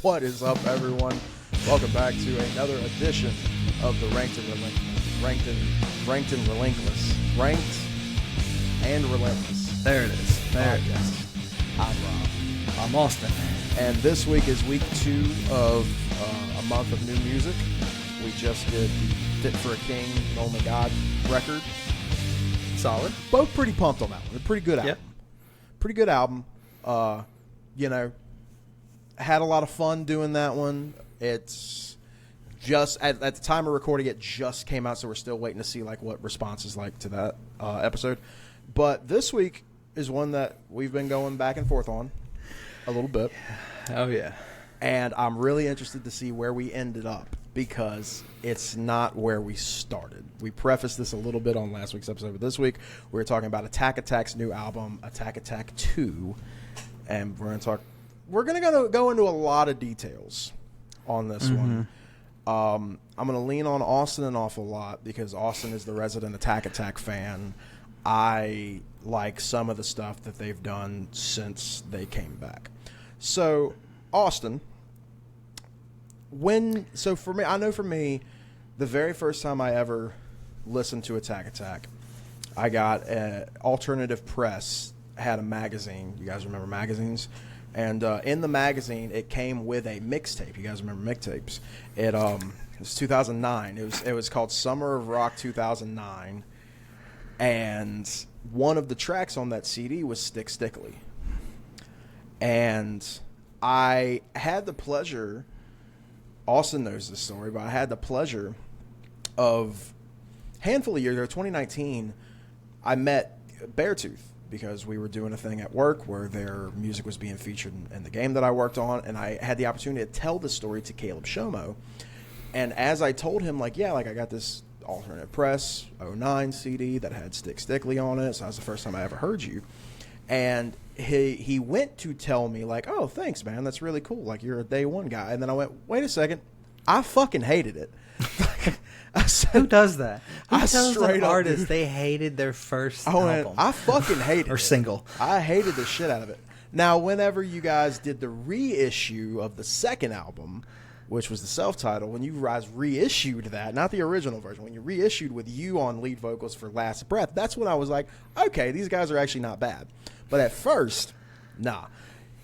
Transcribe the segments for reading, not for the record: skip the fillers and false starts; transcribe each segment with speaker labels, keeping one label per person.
Speaker 1: What is up, everyone? Welcome back to another edition of the Ranked and Relentless.
Speaker 2: There it is. There it is.
Speaker 1: I'm Rob.
Speaker 2: I'm Austin.
Speaker 1: And this week is week 2 of a month of new music. We just did the Fit for a King, Only God record.
Speaker 2: Solid.
Speaker 1: Both pretty pumped on that one. A pretty good album.
Speaker 2: Yep.
Speaker 1: Pretty good album. Had a lot of fun doing that one. It's just at the time of recording, it just came out, so we're still waiting to see like what response is like to that episode. But this week is one that we've been going back and forth on a little bit.
Speaker 2: Oh yeah.
Speaker 1: And I'm really interested to see where we ended up because it's not where we started. We prefaced this a little bit on last week's episode, but this week we were talking about Attack Attack's new album, Attack Attack 2, and we're going to go into a lot of details on this one. I'm going to lean on Austin an awful lot because Austin is the resident Attack Attack fan. I like some of the stuff that they've done since they came back. So, Austin, for me, the very first time I ever listened to Attack Attack, I got Alternative Press had a magazine. You guys remember magazines? And in the magazine, it came with a mixtape. You guys remember mixtapes? It was 2009. It was called Summer of Rock 2009. And one of the tracks on that CD was Stick Stickly. And I had the pleasure, Austin knows this story, but I had the pleasure of a handful of years ago, 2019, I met Beartooth because we were doing a thing at work where their music was being featured in the game that I worked on, and I had the opportunity to tell the story to Caleb Shomo. And as I told him, I got this Alternative Press 09 CD that had Stick Stickly on it, so that was the first time I ever heard you. And he went to tell me, oh, thanks, man, that's really cool, you're a day one guy. And then I went, wait a second, I fucking hated it. I said,
Speaker 2: who does that? Who
Speaker 1: I
Speaker 2: tells
Speaker 1: straight
Speaker 2: an
Speaker 1: up,
Speaker 2: artist
Speaker 1: dude,
Speaker 2: they hated their first album?
Speaker 1: I fucking hated
Speaker 2: or
Speaker 1: it.
Speaker 2: single.
Speaker 1: I hated the shit out of it. Now, whenever you guys did the reissue of the second album, which was the self-title, when you guys reissued that, not the original version, when you reissued with you on lead vocals for Last Breath, that's when I was like, okay, these guys are actually not bad. But at first, nah.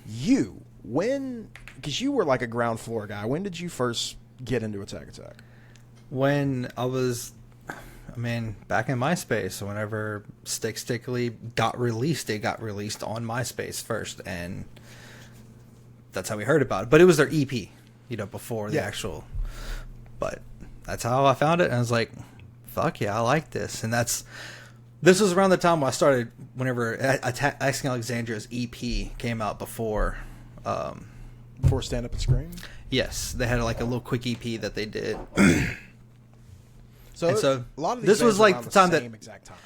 Speaker 1: Because you were like a ground floor guy, when did you first get into Attack Attack?
Speaker 2: When I was, back in MySpace, whenever Stick Stickly got released, it got released on MySpace first, and that's how we heard about it. But it was their EP, before the actual. But that's how I found it, and I was like, fuck yeah, I like this. And this was around the time when I started, whenever Asking Alexandria's EP came out before
Speaker 1: Stand Up and Scream?
Speaker 2: Yes, they had a little quick EP that they did.
Speaker 1: So a lot of these
Speaker 2: this was
Speaker 1: bands
Speaker 2: the time
Speaker 1: same exact time.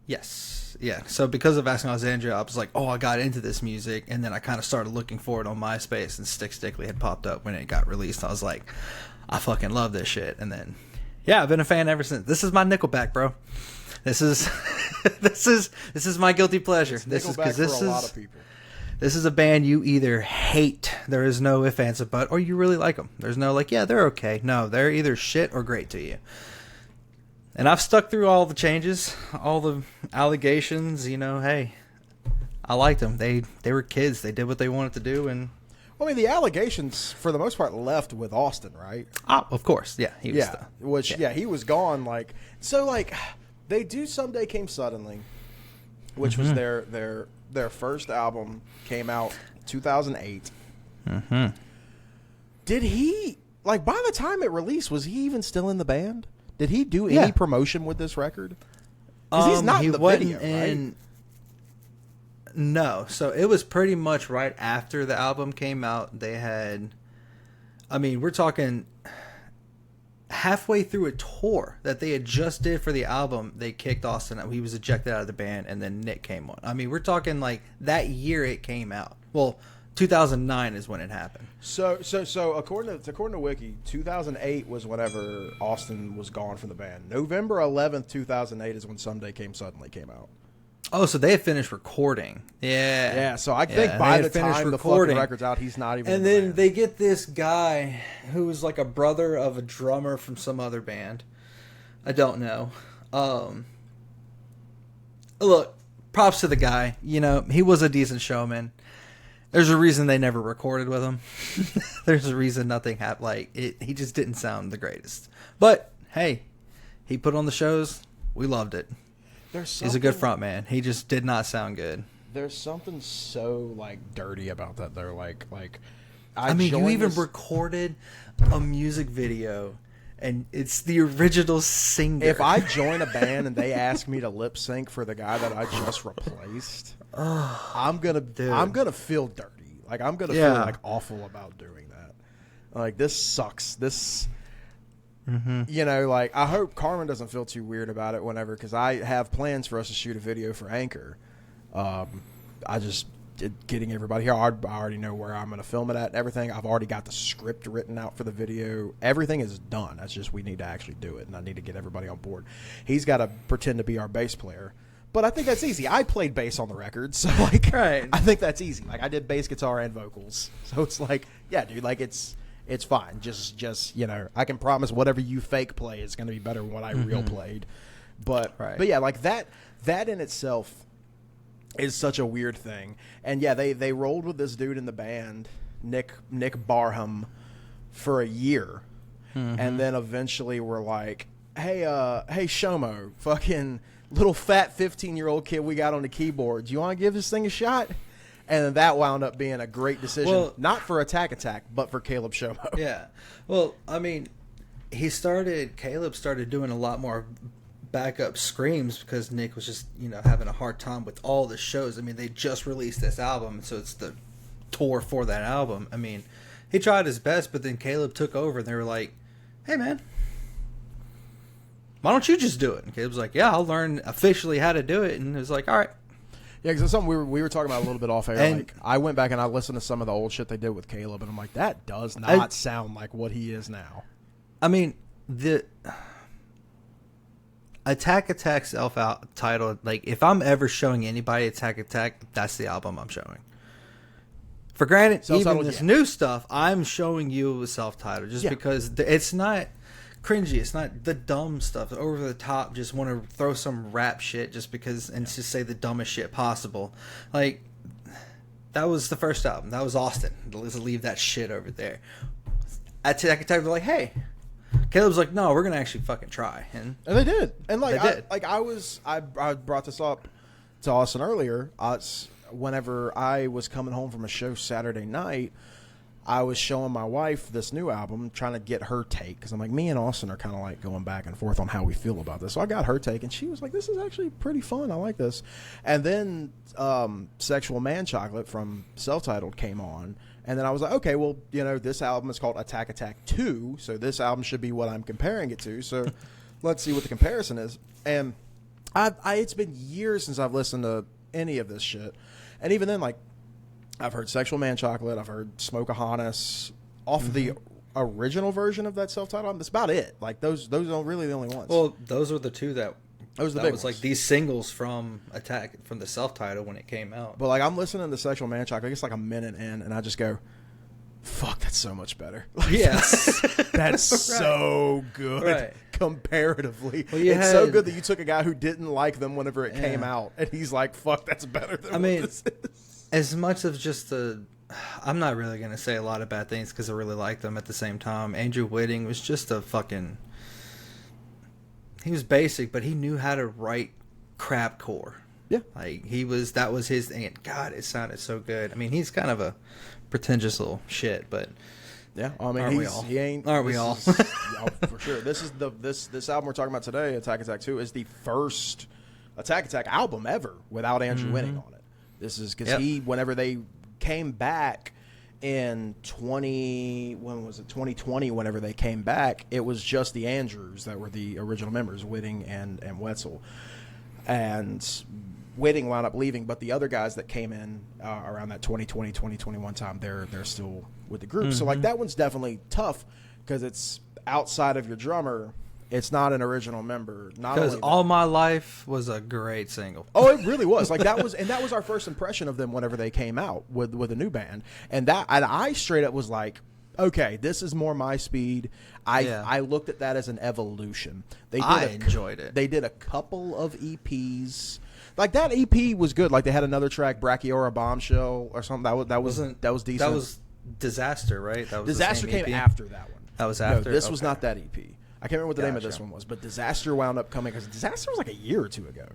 Speaker 2: Yes, yeah. So because of Asking Alexandria, I was like, oh, I got into this music, and then I kind of started looking for it on MySpace, and Stick Stickly had popped up when it got released. I was like, I fucking love this shit, and then I've been a fan ever since. This is my Nickelback, bro. This is this is my guilty pleasure.
Speaker 1: It's
Speaker 2: this is
Speaker 1: Nickelback for a lot of people.
Speaker 2: This is a band you either hate, there is no if, ands, or but, or you really like them. There's no they're okay. No, they're either shit or great to you. And I've stuck through all the changes, all the allegations, hey, I liked them. They were kids. They did what they wanted to do. And
Speaker 1: the allegations, for the most part, left with Austin, right?
Speaker 2: Of course. Yeah. He was
Speaker 1: he was gone. They do Someday Came Suddenly, which was their first album, came out 2008. Did he, by the time it released, was he even still in the band? Did he do any promotion with this record? Because he's not in the video, right?
Speaker 2: No. So it was pretty much right after the album came out. They had, we're talking halfway through a tour that they had just did for the album. They kicked Austin out. He was ejected out of the band, and then Nick came on. We're talking that year it came out. Well, 2009 is when it happened.
Speaker 1: So according to Wiki, 2008 was whenever Austin was gone from the band. November 11th, 2008 is when Someday Came Suddenly came out.
Speaker 2: Oh, so they had finished recording. Yeah.
Speaker 1: Yeah, so I think by the time the fucking record's out, he's not even.
Speaker 2: And then they get this guy who was like a brother of a drummer from some other band. I don't know. Look, props to the guy. You know, he was a decent showman. There's a reason they never recorded with him. There's a reason nothing happened. Like, he just didn't sound the greatest. But, hey, he put on the shows. We loved it. He's a good front man. He just did not sound good.
Speaker 1: There's something so, like, dirty about that. They're like
Speaker 2: I mean, you even recorded a music video, and it's the original singer.
Speaker 1: If I join a band and they ask me to lip sync for the guy that I just replaced, I'm gonna feel dirty. Like, I'm gonna feel like awful about doing that. Like, this sucks. This. You know, like, I hope Carmen doesn't feel too weird about it whenever, because I have plans for us to shoot a video for Anchor. I just getting everybody here. I already know where I'm going to film it at and everything. I've already got the script written out for the video. Everything is done. That's just we need to actually do it, and I need to get everybody on board. He's got to pretend to be our bass player. But I think that's easy. I played bass on the record, so, like, I think that's easy. Like, I did bass, guitar, and vocals. So it's like, yeah, dude, like, it's fine. Just you know, I can promise whatever you fake play is going to be better than what I real played. But yeah, like that in itself is such a weird thing. And yeah, they rolled with this dude in the band, Nick Barham, for a year, and then eventually were like, hey Shomo, fucking little fat 15-year-old kid we got on the keyboard, do you want to give this thing a shot? And then that wound up being a great decision, not for Attack Attack, but for Caleb Shomo.
Speaker 2: Yeah. Well, I mean, Caleb started doing a lot more backup screams because Nick was just, you know, having a hard time with all the shows. I mean, they just released this album, so it's the tour for that album. I mean, he tried his best, but then Caleb took over, and they were like, hey, man, why don't you just do it? And Caleb's like, yeah, I'll learn officially how to do it. And it was like, all right.
Speaker 1: Yeah, because it's something we were talking about a little bit off air. And like, I went back and I listened to some of the old shit they did with Caleb, and I'm like, that does not sound like what he is now.
Speaker 2: I mean, the Attack Attack self-out title, like, if I'm ever showing anybody Attack Attack, that's the album I'm showing. For granted, even this new stuff, I'm showing you a self-titled just because it's not cringy. It's not the dumb stuff, over the top, just want to throw some rap shit just because and just say the dumbest shit possible. Like, that was the first album. That was Austin. Let's leave that shit over there. Attack Attack, they're like, hey. Caleb's like, no, we're gonna actually fucking try, and
Speaker 1: they did. And like, I brought this up to Austin earlier. Whenever I was coming home from a show Saturday night, I was showing my wife this new album, trying to get her take, because I'm like, me and Austin are kind of like going back and forth on how we feel about this. So I got her take, and she was like, this is actually pretty fun. I like this. And then Sexual Man Chocolate from Self-Titled came on, and then I was like, okay, well, you know, this album is called Attack Attack 2, so this album should be what I'm comparing it to. So let's see what the comparison is. And it's been years since I've listened to any of this shit. And even then, like, I've heard Sexual Man Chocolate, I've heard Smokeahonis off of the original version of that self-titled album. That's about it. Like, those are really the only ones.
Speaker 2: Well, those were the two that
Speaker 1: was the big ones.
Speaker 2: Like these singles from Attack, from the self-titled when it came out.
Speaker 1: But like, I'm listening to Sexual Man Chocolate, it's like a minute in, and I just go, fuck, that's so much better. Like,
Speaker 2: yes.
Speaker 1: That's so good comparatively. Well, it's so good that you took a guy who didn't like them whenever it came out, and he's like, fuck, that's better than this is.
Speaker 2: As much of just I'm not really going to say a lot of bad things because I really like them at the same time. Andrew Whitting was just he was basic, but he knew how to write crapcore.
Speaker 1: Yeah.
Speaker 2: Like, that was his thing. And God, it sounded so good. I mean, he's kind of a pretentious little shit, but
Speaker 1: yeah, I mean,
Speaker 2: aren't we all?
Speaker 1: For sure. This is this album we're talking about today, Attack Attack 2, is the first Attack Attack album ever without Andrew Whitting on it. This is because whenever they came back in 2020, whenever they came back, it was just the Andrews that were the original members, Whitting and Wetzel. And Whitting wound up leaving, but the other guys that came in around that 2020, 2021 time, they're still with the group. So like, that one's definitely tough because it's outside of your drummer, It's not an original member.
Speaker 2: Because All My Life was a great single.
Speaker 1: Oh, it really was. Like that was our first impression of them whenever they came out with a new band, and I straight up was like, okay, this is more my speed. I looked at that as an evolution.
Speaker 2: I enjoyed it.
Speaker 1: They did a couple of EPs. Like that EP was good. Like they had another track, Brachiosaurus Bombshell or something. That was decent.
Speaker 2: That was Disaster, right? That was
Speaker 1: Disaster
Speaker 2: the same
Speaker 1: came
Speaker 2: EP?
Speaker 1: after that one.
Speaker 2: That was after.
Speaker 1: No, this was not that EP. I can't remember what the name of this one was, but Disaster wound up coming because Disaster was like a year or two ago.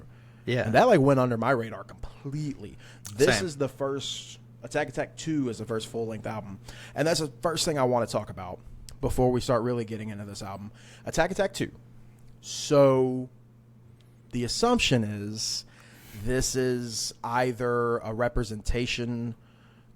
Speaker 2: Yeah,
Speaker 1: and that like went under my radar completely. This
Speaker 2: Same.
Speaker 1: is the first Attack 2 is the first full length album, and that's the first thing I want to talk about before we start really getting into this album. Attack 2. So the assumption is this is either a representation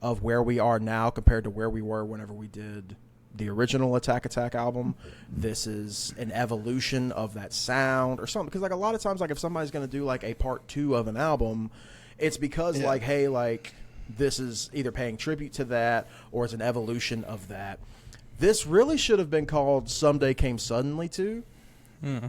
Speaker 1: of where we are now compared to where we were whenever we did the original Attack album. This is an evolution of that sound or something, because like a lot of times, like if somebody's going to do like a part 2 of an album, it's because like, hey, like this is either paying tribute to that or it's an evolution of that. This really should have been called Someday Came Suddenly 2,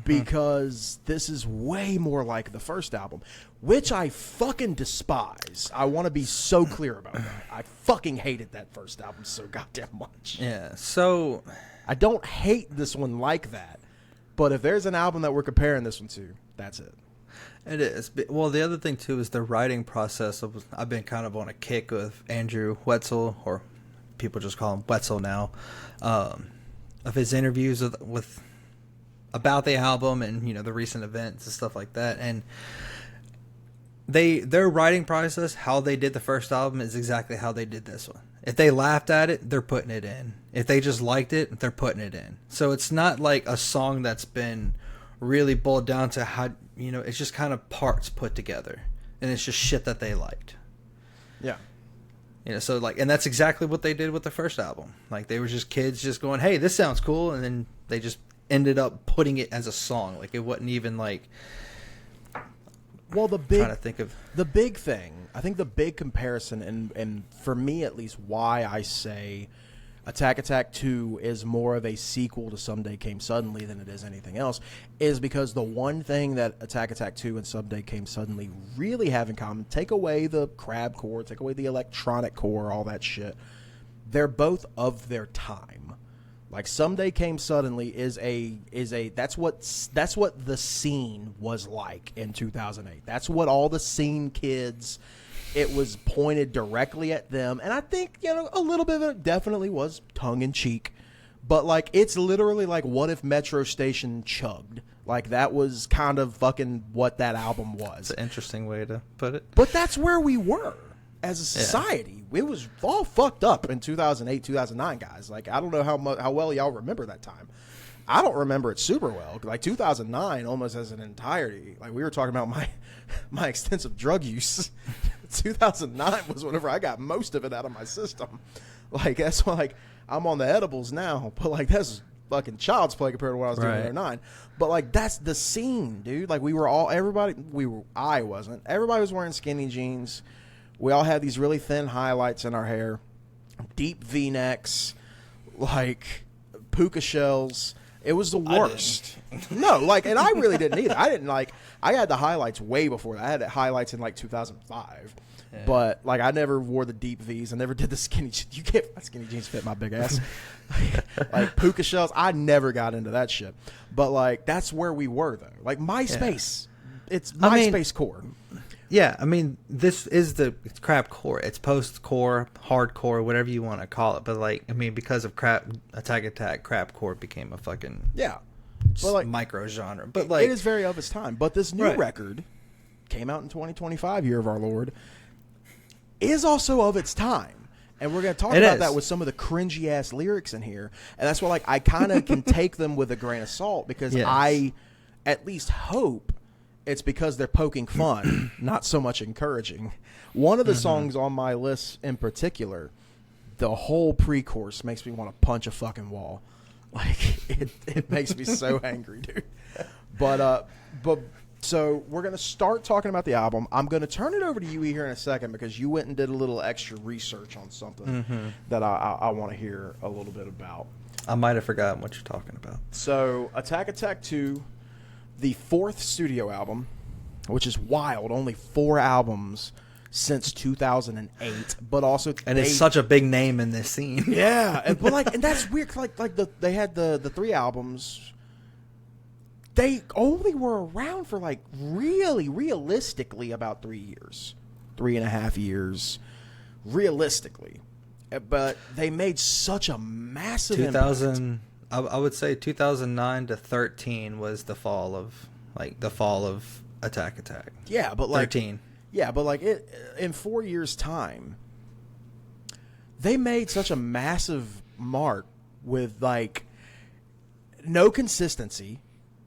Speaker 1: because this is way more like the first album, which I fucking despise. I want to be so clear about that. I fucking hated that first album so goddamn much.
Speaker 2: Yeah, so
Speaker 1: I don't hate this one like that, but if there's an album that we're comparing this one to, that's it.
Speaker 2: It is. Well, the other thing too is the writing process. I've been kind of on a kick with Andrew Wetzel, or people just call him Wetzel now, of his interviews with about the album and the recent events and stuff like that. And their writing process, how they did the first album, is exactly how they did this one. If they laughed at it, they're putting it in. If they just liked it, they're putting it in. So it's not like a song that's been really boiled down to how, it's just kind of parts put together, and it's just shit that they liked.
Speaker 1: Yeah.
Speaker 2: So like, and that's exactly what they did with the first album. Like they were just kids just going, hey, this sounds cool. And then they just ended up putting it as a song. Like it wasn't even like,
Speaker 1: well, the big thing, I think the big comparison, and for me at least, why I say Attack 2 is more of a sequel to Someday Came Suddenly than it is anything else, is because the one thing that Attack 2 and Someday Came Suddenly really have in common, take away the crab core, take away the electronic core, all that shit, they're both of their time. Like Someday Came Suddenly is that's what the scene was like in 2008. That's what all the scene kids, it was pointed directly at them. And I think, a little bit of it definitely was tongue in cheek, but like, it's literally like, what if Metro Station chugged? Like that was kind of fucking what that album was.
Speaker 2: It's an interesting way to put it.
Speaker 1: But that's where we were as a society. It was all fucked up in 2008, 2009, guys. Like, I don't know how well y'all remember that time. I don't remember it super well. Like 2009, almost as an entirety. Like we were talking about my extensive drug use. 2009 was whenever I got most of it out of my system. Like that's why, like, I'm on the edibles now, but like that's fucking child's play compared to what I was doing in 2009. But like that's the scene, dude. Like I wasn't. Everybody was wearing skinny jeans. We all had these really thin highlights in our hair, deep V-necks, like puka shells. It was the worst. No, like, and I really didn't either. I had the highlights way before that. I had the highlights in like 2005. Yeah. But like, I never wore the deep V's. I never did the skinny. You can't. My skinny jeans fit my big ass. Like puka shells. I never got into that shit. But like, that's where we were though. Like MySpace. Yeah. It's MySpace core.
Speaker 2: Yeah, I mean, this is it's crap core. It's post-core, hardcore, whatever you want to call it. But, like, I mean, because of Attack, crap core became a fucking
Speaker 1: but like,
Speaker 2: micro-genre. But, like,
Speaker 1: it is very of its time. But this new record came out in 2025, year of our Lord, is also of its time. And we're going to talk about that with some of the cringy-ass lyrics in here. And that's why, like, I kind of can take them with a grain of salt because I at least hope it's because they're poking fun, not so much encouraging. One of the songs on my list in particular, the whole pre-chorus makes me want to punch a fucking wall. Like, it makes me so angry, dude. But So we're going to start talking about the album. I'm going to turn it over to you here in a second because you went and did a little extra research on something that I want to hear a little bit about.
Speaker 2: I might have forgotten what you're talking about.
Speaker 1: So Attack Attack 2, the 4th studio album, which is wild, only 4 albums since 2008, but also
Speaker 2: it's such a big name in this scene.
Speaker 1: Yeah, and that's weird. They had the 3 albums. They only were around for really realistically about 3 years, 3.5 years, realistically. But they made such a massive
Speaker 2: 2000. I would say 2009 to 13 was the fall of Attack Attack.
Speaker 1: Yeah, but
Speaker 2: 13.
Speaker 1: Yeah, but in 4 years' time, they made such a massive mark with no consistency.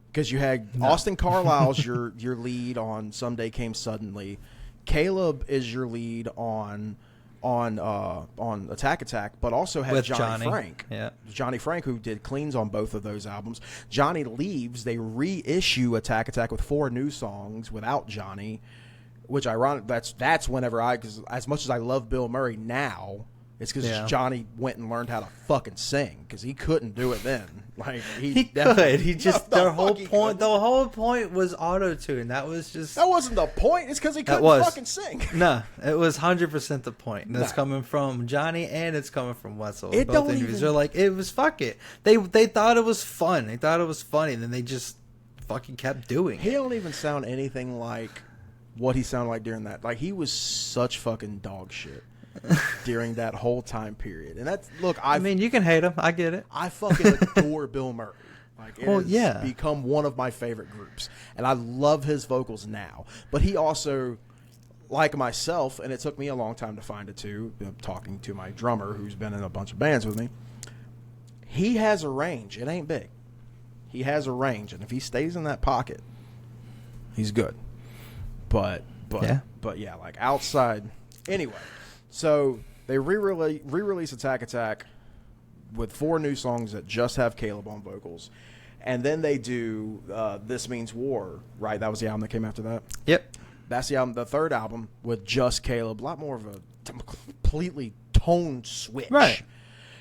Speaker 1: Because you had Austin Carlisle's your lead on Someday Came Suddenly, Caleb is your lead on Attack Attack, but also had Johnny Frank.
Speaker 2: Yeah,
Speaker 1: Johnny Frank, who did cleans on both of those albums. Johnny leaves. They reissue Attack Attack with 4 new songs without Johnny, which ironic. That's whenever because as much as I love Bill Murray now, it's because Johnny went and learned how to fucking sing because he couldn't do it then. He
Speaker 2: could. He just the whole point was auto-tune. That
Speaker 1: wasn't the point. It's because he couldn't fucking sing.
Speaker 2: No, it was 100% the point. That's coming from Johnny and it's coming from Wetzel. Both interviews. They're like, it was fuck it. They thought it was fun. They thought it was funny, and then they just fucking kept doing it.
Speaker 1: He don't even sound anything like what he sounded like during that. He was such fucking dog shit during that whole time period. And I mean,
Speaker 2: you can hate him. I get it.
Speaker 1: I fucking adore Bill Murray. It has become one of my favorite groups. And I love his vocals now. But he also, like myself, and it took me a long time to find it too, talking to my drummer who's been in a bunch of bands with me, he has a range. It ain't big. He has a range. And if he stays in that pocket, he's good. But outside. Anyway. So they re-release Attack Attack with 4 new songs that just have Caleb on vocals. And then they do This Means War, right? That was the album that came after that?
Speaker 2: Yep.
Speaker 1: That's the album, the 3rd album with just Caleb. A lot more of a completely toned switch.
Speaker 2: Right.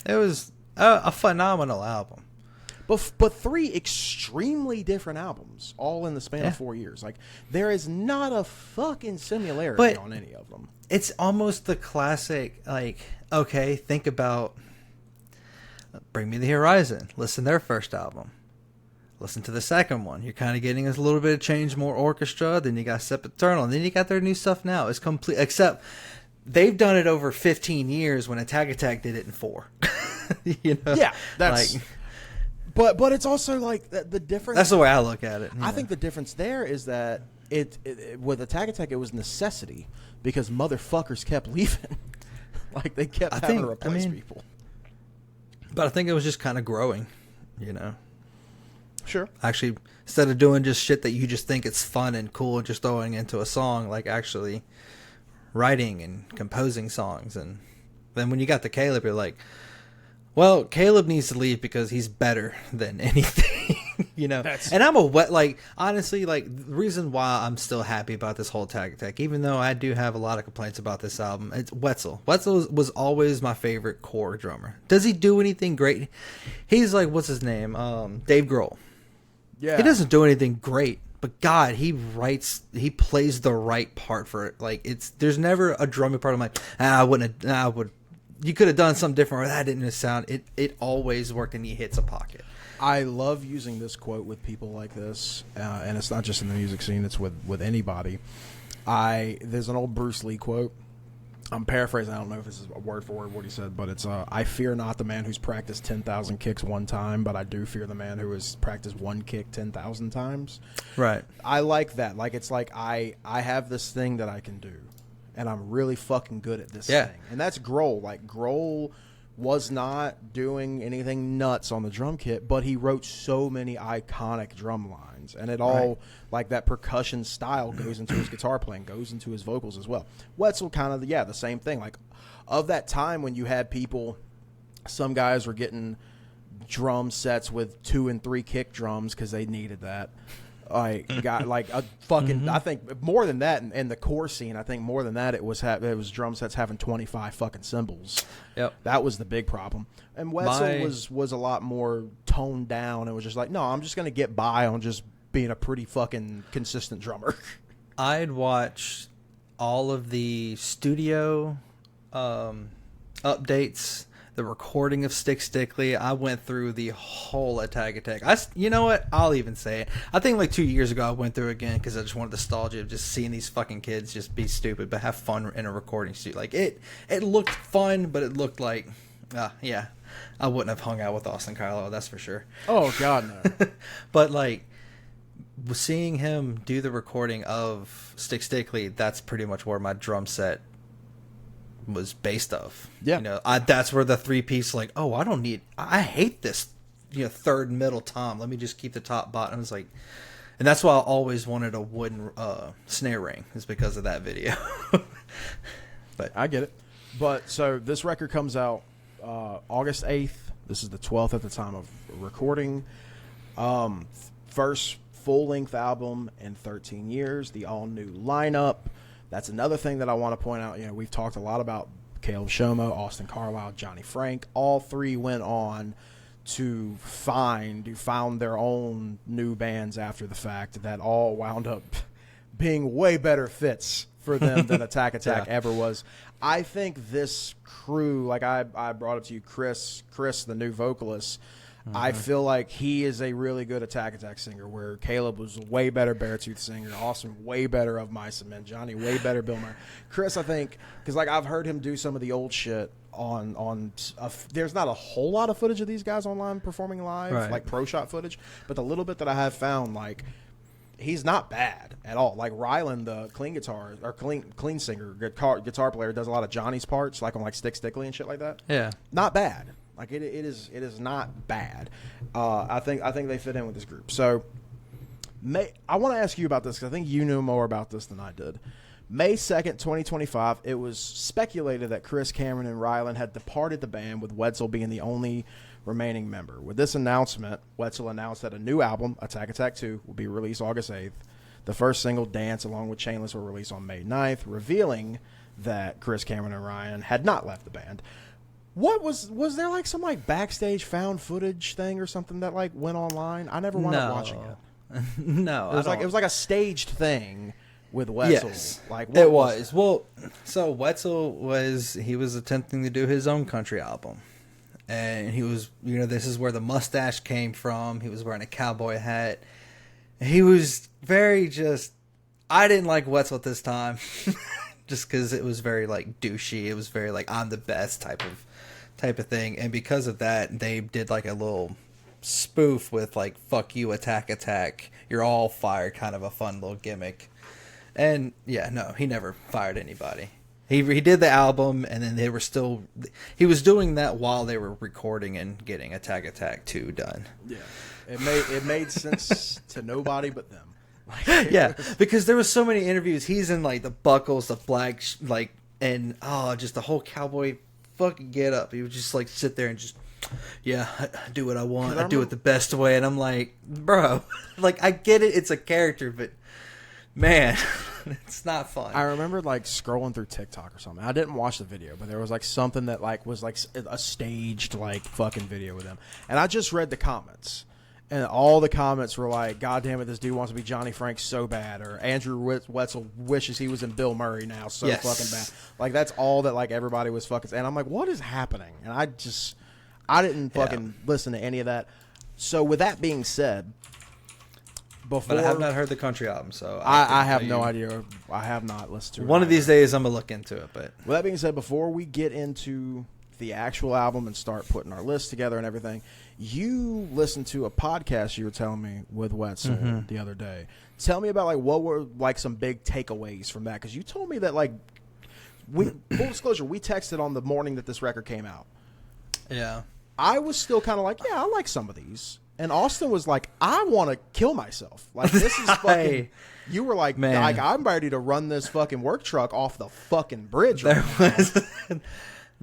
Speaker 2: It was a phenomenal album.
Speaker 1: But 3 extremely different albums, all in the span of 4 years. There is not a fucking similarity on any of them.
Speaker 2: It's almost the classic, okay, think about Bring Me the Horizon. Listen to their first album. Listen to the second one. You're kind of getting a little bit of change, more orchestra. Then you got Sempiternal. And then you got their new stuff now. It's complete, except they've done it over 15 years when Attack Attack did it in 4.
Speaker 1: Yeah, that's... But it's also the difference.
Speaker 2: That's the way I look at it.
Speaker 1: I think the difference there is that it with Attack Attack, it was necessity because motherfuckers kept leaving. They kept having to replace people.
Speaker 2: But I think it was just kind of growing,
Speaker 1: Sure.
Speaker 2: Actually, instead of doing just shit that you just think it's fun and cool and just throwing into a song, actually writing and composing songs. And then when you got to Caleb, you're like, well, Caleb needs to leave because he's better than anything, And I'm honestly, the reason why I'm still happy about this whole Attack Attack, even though I do have a lot of complaints about this album, it's Wetzel. Wetzel was always my favorite core drummer. Does he do anything great? He's what's his name? Dave Grohl.
Speaker 1: Yeah.
Speaker 2: He doesn't do anything great, but God, he plays the right part for it. There's never a drumming part I'm like, I would. You could have done something different, or that didn't sound. It always worked, and he hits a pocket.
Speaker 1: I love using this quote with people like this, and it's not just in the music scene; it's with anybody. There's an old Bruce Lee quote. I'm paraphrasing. I don't know if this is word for word what he said, but it's I fear not the man who's practiced 10,000 kicks one time, but I do fear the man who has practiced one kick 10,000 times.
Speaker 2: Right.
Speaker 1: I like that. I have this thing that I can do. And I'm really fucking good at this thing. And that's Grohl. Grohl was not doing anything nuts on the drum kit, but he wrote so many iconic drum lines. And it all, that percussion style goes into his guitar playing, goes into his vocals as well. Wetzel kind of, the same thing. Of that time when you had people, some guys were getting drum sets with 2 and 3 kick drums because they needed that. Like got like a fucking. I think more than that, in the core scene, I think more than that, it was drum sets having 25 fucking cymbals.
Speaker 2: Yep,
Speaker 1: that was the big problem. And Wetzel was a lot more toned down. It was just like, no, I'm just gonna get by on just being a pretty fucking consistent drummer.
Speaker 2: I'd watch all of the studio updates, the recording of Stick Stickly. I went through the whole Attack Attack. You know what? I'll even say it. I think like 2 years ago I went through it again because I just wanted nostalgia of just seeing these fucking kids just be stupid but have fun in a recording studio. Like it looked fun, but it looked like, yeah, I wouldn't have hung out with Austin Carlo, that's for sure.
Speaker 1: Oh God, no.
Speaker 2: But like seeing him do the recording of Stick Stickly, that's pretty much where my drum set was based off.
Speaker 1: Yeah,
Speaker 2: you know, that's where the 3-piece, like, oh, I hate this, third middle tom. Let me just keep the top bottom. It's like, and that's why I always wanted a wooden snare ring, is because of that video. But
Speaker 1: I get it. But so this record comes out August 8th. This is the 12th at the time of recording. First full-length album in 13 years. The all-new lineup. That's another thing that I want to point out. We've talked a lot about Caleb Shomo, Austin Carlisle, Johnny Frank. All three went on to found their own new bands after the fact that all wound up being way better fits for them than Attack Attack ever was. I think this crew, like I brought up to you, Chris, the new vocalist, I feel like he is a really good Attack Attack singer, where Caleb was a way better Beartooth singer, Austin way better of Mice and Men, Johnny way better Bill Murray. Chris, I think, because like I've heard him do some of the old shit on there's not a whole lot of footage of these guys online performing live, like pro shot footage, but the little bit that I have found, like, he's not bad at all. Like Ryland, the clean singer, guitar player, does a lot of Johnny's parts, like on like Stick Stickly and shit like that.
Speaker 2: Yeah,
Speaker 1: not bad. Like it is not bad. I think they fit in with this group. So I want to ask you about this because I think you knew more about this than I did. May 2nd, 2025, it was speculated that Chris Cameron and Ryland had departed the band, with Wetzel being the only remaining member. With this announcement, Wetzel announced that a new album, Attack Attack 2, will be released August 8th. The first single, Dance, along with Chainless, will release on May 9th, revealing that Chris Cameron and Ryan had not left the band. What was there like some like backstage found footage thing or something that like went online? I never wound up watching it.
Speaker 2: No,
Speaker 1: it was like a staged thing with Wetzel.
Speaker 2: Yes,
Speaker 1: like
Speaker 2: it was. Well, so Wetzel was attempting to do his own country album, and he was, this is where the mustache came from. He was wearing a cowboy hat. He was very I didn't like Wetzel at this time, just because it was very like douchey. It was very like I'm the best type of thing, and because of that, they did like a little spoof with like "fuck you, Attack Attack, you're all fired," kind of a fun little gimmick. And yeah, no, he never fired anybody. He did the album, and then he was doing that while they were recording and getting Attack Attack 2 done. Yeah,
Speaker 1: it made sense to nobody but them.
Speaker 2: Yeah, because there was so many interviews. He's in like the buckles, the black and just the whole cowboy fucking get up. He would just like sit there and just, I do what I want. I do it the best way. And I'm like, bro, like I get it. It's a character, but man, it's not fun.
Speaker 1: I remember like scrolling through TikTok or something. I didn't watch the video, but there was like something that like was like a staged like fucking video with him. And I just read the comments. And all the comments were like, God damn it, this dude wants to be Johnny Frank so bad. Or Andrew Wetzel wishes he was in Bill Murray now so fucking bad. Like, that's all that, like, everybody was fucking... And I'm like, what is happening? And I didn't fucking listen to any of that. So, with that being said,
Speaker 2: But I have not heard the country album, so...
Speaker 1: I have no idea. I have not listened to it.
Speaker 2: One of these days, I'm going to look into it, but...
Speaker 1: With that being said, before we get into the actual album and start putting our list together and everything... You listened to a podcast you were telling me with Wetzel the other day. Tell me about like what were like some big takeaways from that, because you told me that like full disclosure, we texted on the morning that this record came out.
Speaker 2: Yeah,
Speaker 1: I was still kind of like, I like some of these, and Austin was like, I want to kill myself. Like this is fucking. You were like, man, like I'm ready to run this fucking work truck off the fucking bridge.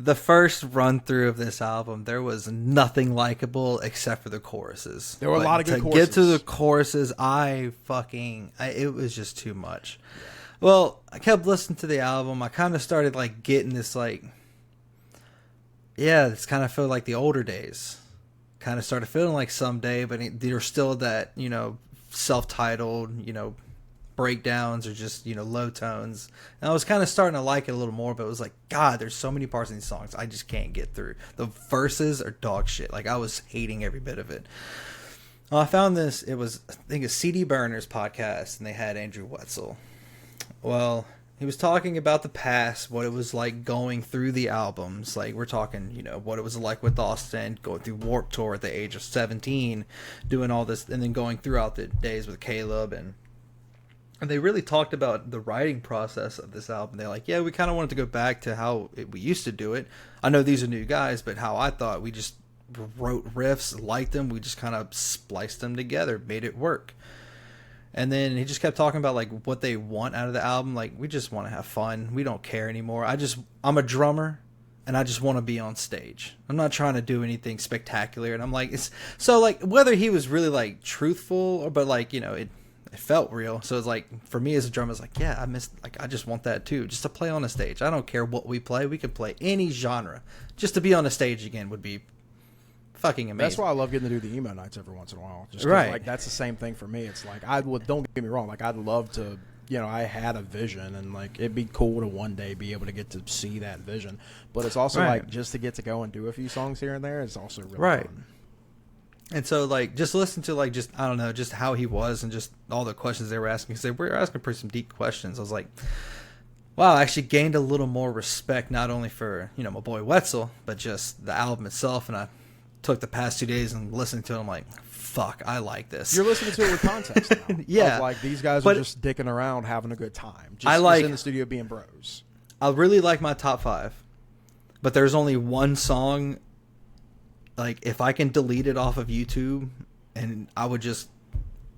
Speaker 2: The first run through of this album, there was nothing likable except for the choruses.
Speaker 1: There were a lot of good
Speaker 2: to
Speaker 1: choruses.
Speaker 2: get to the choruses, it was just too much. Well, I kept listening to the album. I kind of started like getting this like, it's kind of felt like the older days. Kind of started feeling like Someday, but there's still that, self-titled, breakdowns or just, low tones. And I was kind of starting to like it a little more, but it was like, God, there's so many parts in these songs I just can't get through. The verses are dog shit. Like, I was hating every bit of it. Well, I found this, it was, I think, a CD Burners podcast, and they had Andrew Wetzel. Well, he was talking about the past, what it was like going through the albums. Like, we're talking, what it was like with Austin, going through Warped Tour at the age of 17, doing all this, and then going throughout the days with Caleb. And they really talked about the writing process of this album. They're like, we kind of wanted to go back to how we used to do it. I know these are new guys, but how I thought we just wrote riffs, liked them, we just kind of spliced them together, made it work. And then he just kept talking about like what they want out of the album. Like, we just want to have fun. We don't care anymore. I'm a drummer and I just want to be on stage. I'm not trying to do anything spectacular. And I'm like, so like whether he was really like truthful but like, it felt real. So it's like, for me as a drummer, it's like, I just want that too. Just to play on a stage. I don't care what we play. We could play any genre. Just to be on a stage again would be fucking amazing.
Speaker 1: That's why I love getting to do the emo nights every once in a while. Just
Speaker 2: right.
Speaker 1: Like, that's the same thing for me. It's like, don't get me wrong. Like, I'd love to, I had a vision, and like, it'd be cool to one day be able to get to see that vision. But it's also like, just to get to go and do a few songs here and there is also really fun.
Speaker 2: And so, like, just listen to, like, just, I don't know, just how he was and just all the questions they were asking. Because they were asking pretty some deep questions. I was like, wow, I actually gained a little more respect, not only for, my boy Wetzel, but just the album itself. And I took the past 2 days and listened to it. I'm like, fuck, I like this.
Speaker 1: You're listening to it with context now.
Speaker 2: Yeah.
Speaker 1: Of like, these guys are just dicking around, having a good time. Just in the studio being bros.
Speaker 2: I really like my top 5. But there's only one song, like, if I can delete it off of YouTube, and I would just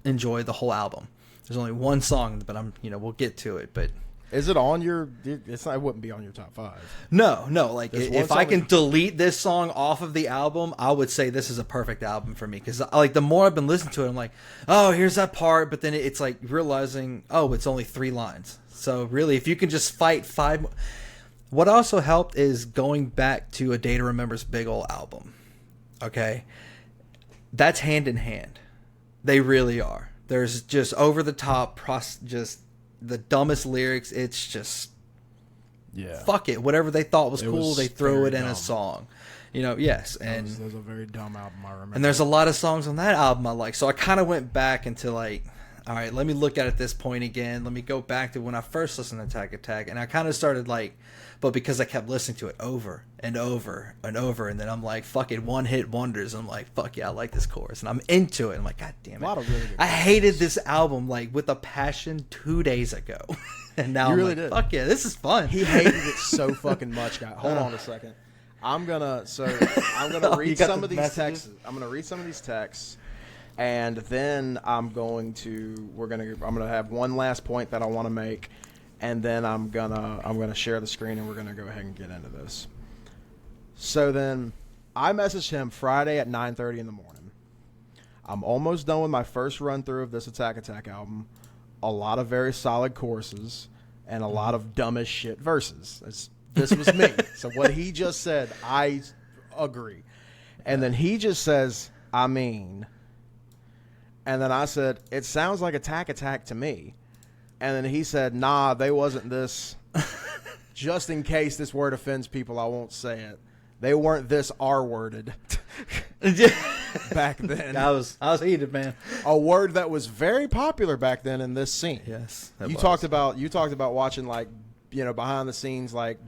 Speaker 2: enjoy the whole album. There's only one song, but we'll get to it. But
Speaker 1: is it on your? It wouldn't be on your top 5.
Speaker 2: No. Like, if I can delete this song off of the album, I would say this is a perfect album for me. Because like, the more I've been listening to it, I'm like, oh, here's that part. But then it's like realizing, oh, it's only 3 lines. So really, if you can just fight 5. What also helped is going back to A Day to Remember's big ol' album. Okay, that's hand in hand. They really are. There's just over the top, just the dumbest lyrics. It's just, fuck it. Whatever they thought was cool, they throw it in a song. Yes. And
Speaker 1: that was a very dumb album, I remember.
Speaker 2: And there's a lot of songs on that album I like. So I kind of went back into like, all right, let me look at this point again. Let me go back to when I first listened to Attack Attack. And I kind of started like, but because I kept listening to it over and over and over, and then I'm like, fucking one-hit wonders. I'm like, fuck yeah, I like this chorus. And I'm into it. I'm like, God damn it.
Speaker 1: A lot of really good
Speaker 2: I hated this album like with a passion 2 days ago. And now I'm like, fuck yeah, this is fun.
Speaker 1: He hated it so fucking much, guy. Hold on a second. I'm gonna read some of these texts. I'm gonna read some of these texts. And then I'm gonna have one last point that I want to make, and then I'm gonna share the screen, and we're gonna go ahead and get into this. So then, I messaged him Friday at 9:30 in the morning. I'm almost done with my first run through of this Attack Attack album. A lot of very solid choruses and a lot of dumb as shit verses. This was me. So what he just said, I agree. And then he just says, I mean. And then I said, it sounds like Attack Attack to me. And then he said, nah, they wasn't this. Just in case this word offends people, I won't say it. They weren't this R-worded back then.
Speaker 2: I was heated, man.
Speaker 1: A word that was very popular back then in this scene.
Speaker 2: Yes.
Speaker 1: You talked about watching like, behind the scenes, like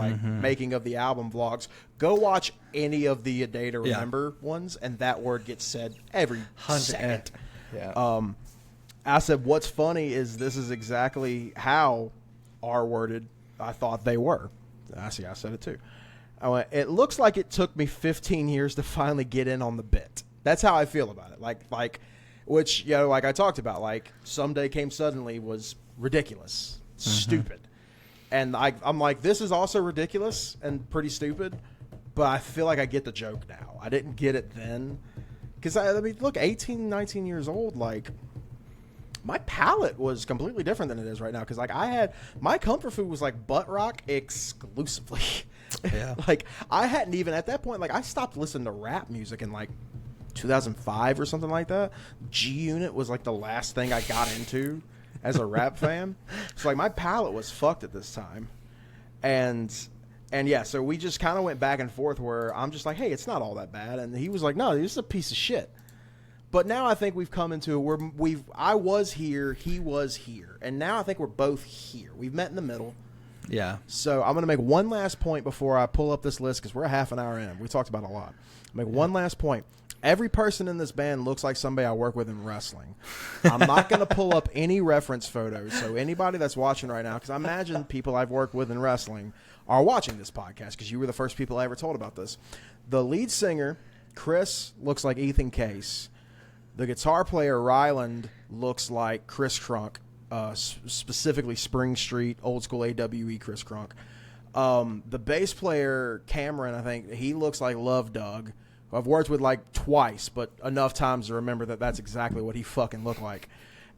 Speaker 1: making of the album vlogs. Go watch any of the A Day to Remember ones, and that word gets said every second.
Speaker 2: Yeah.
Speaker 1: I said, what's funny is this is exactly how R-worded I thought they were. I said it too. I went, it looks like it took me 15 years to finally get in on the bit. That's how I feel about it. Like, which, like I talked about, like, Someday Came Suddenly was ridiculous, stupid. And I'm like, this is also ridiculous and pretty stupid, but I feel like I get the joke now. I didn't get it then. Because, I mean, look, 18, 19 years old, like, my palate was completely different than it is right now. Because, like, my comfort food was, like, butt rock exclusively.
Speaker 2: Yeah.
Speaker 1: Like, I hadn't even, at that point, like, I stopped listening to rap music in, like, 2005 or something like that. G-Unit was, like, the last thing I got into as a rap fan. So, like, my palate was fucked at this time. And yeah, so we just kind of went back and forth where I'm just like, hey, it's not all that bad. And he was like, no, this is a piece of shit. But now I think we've come into where I was here, he was here. And now I think we're both here. We've met in the middle.
Speaker 2: Yeah.
Speaker 1: So I'm going to make one last point before I pull up this list because we're a half an hour in. We talked about a lot. Make one last point. Every person in this band looks like somebody I work with in wrestling. I'm not going to pull up any reference photos. So anybody that's watching right now, because I imagine people I've worked with in wrestling are watching this podcast because you were the first people I ever told about this. The lead singer, Chris, looks like Ethan Case. The guitar player, Ryland, looks like Chris Crunk, specifically Spring Street, old school AWE Chris Crunk. The bass player, Cameron, I think, he looks like Love Doug. I've worked with like twice, but enough times to remember that that's exactly what he fucking looked like.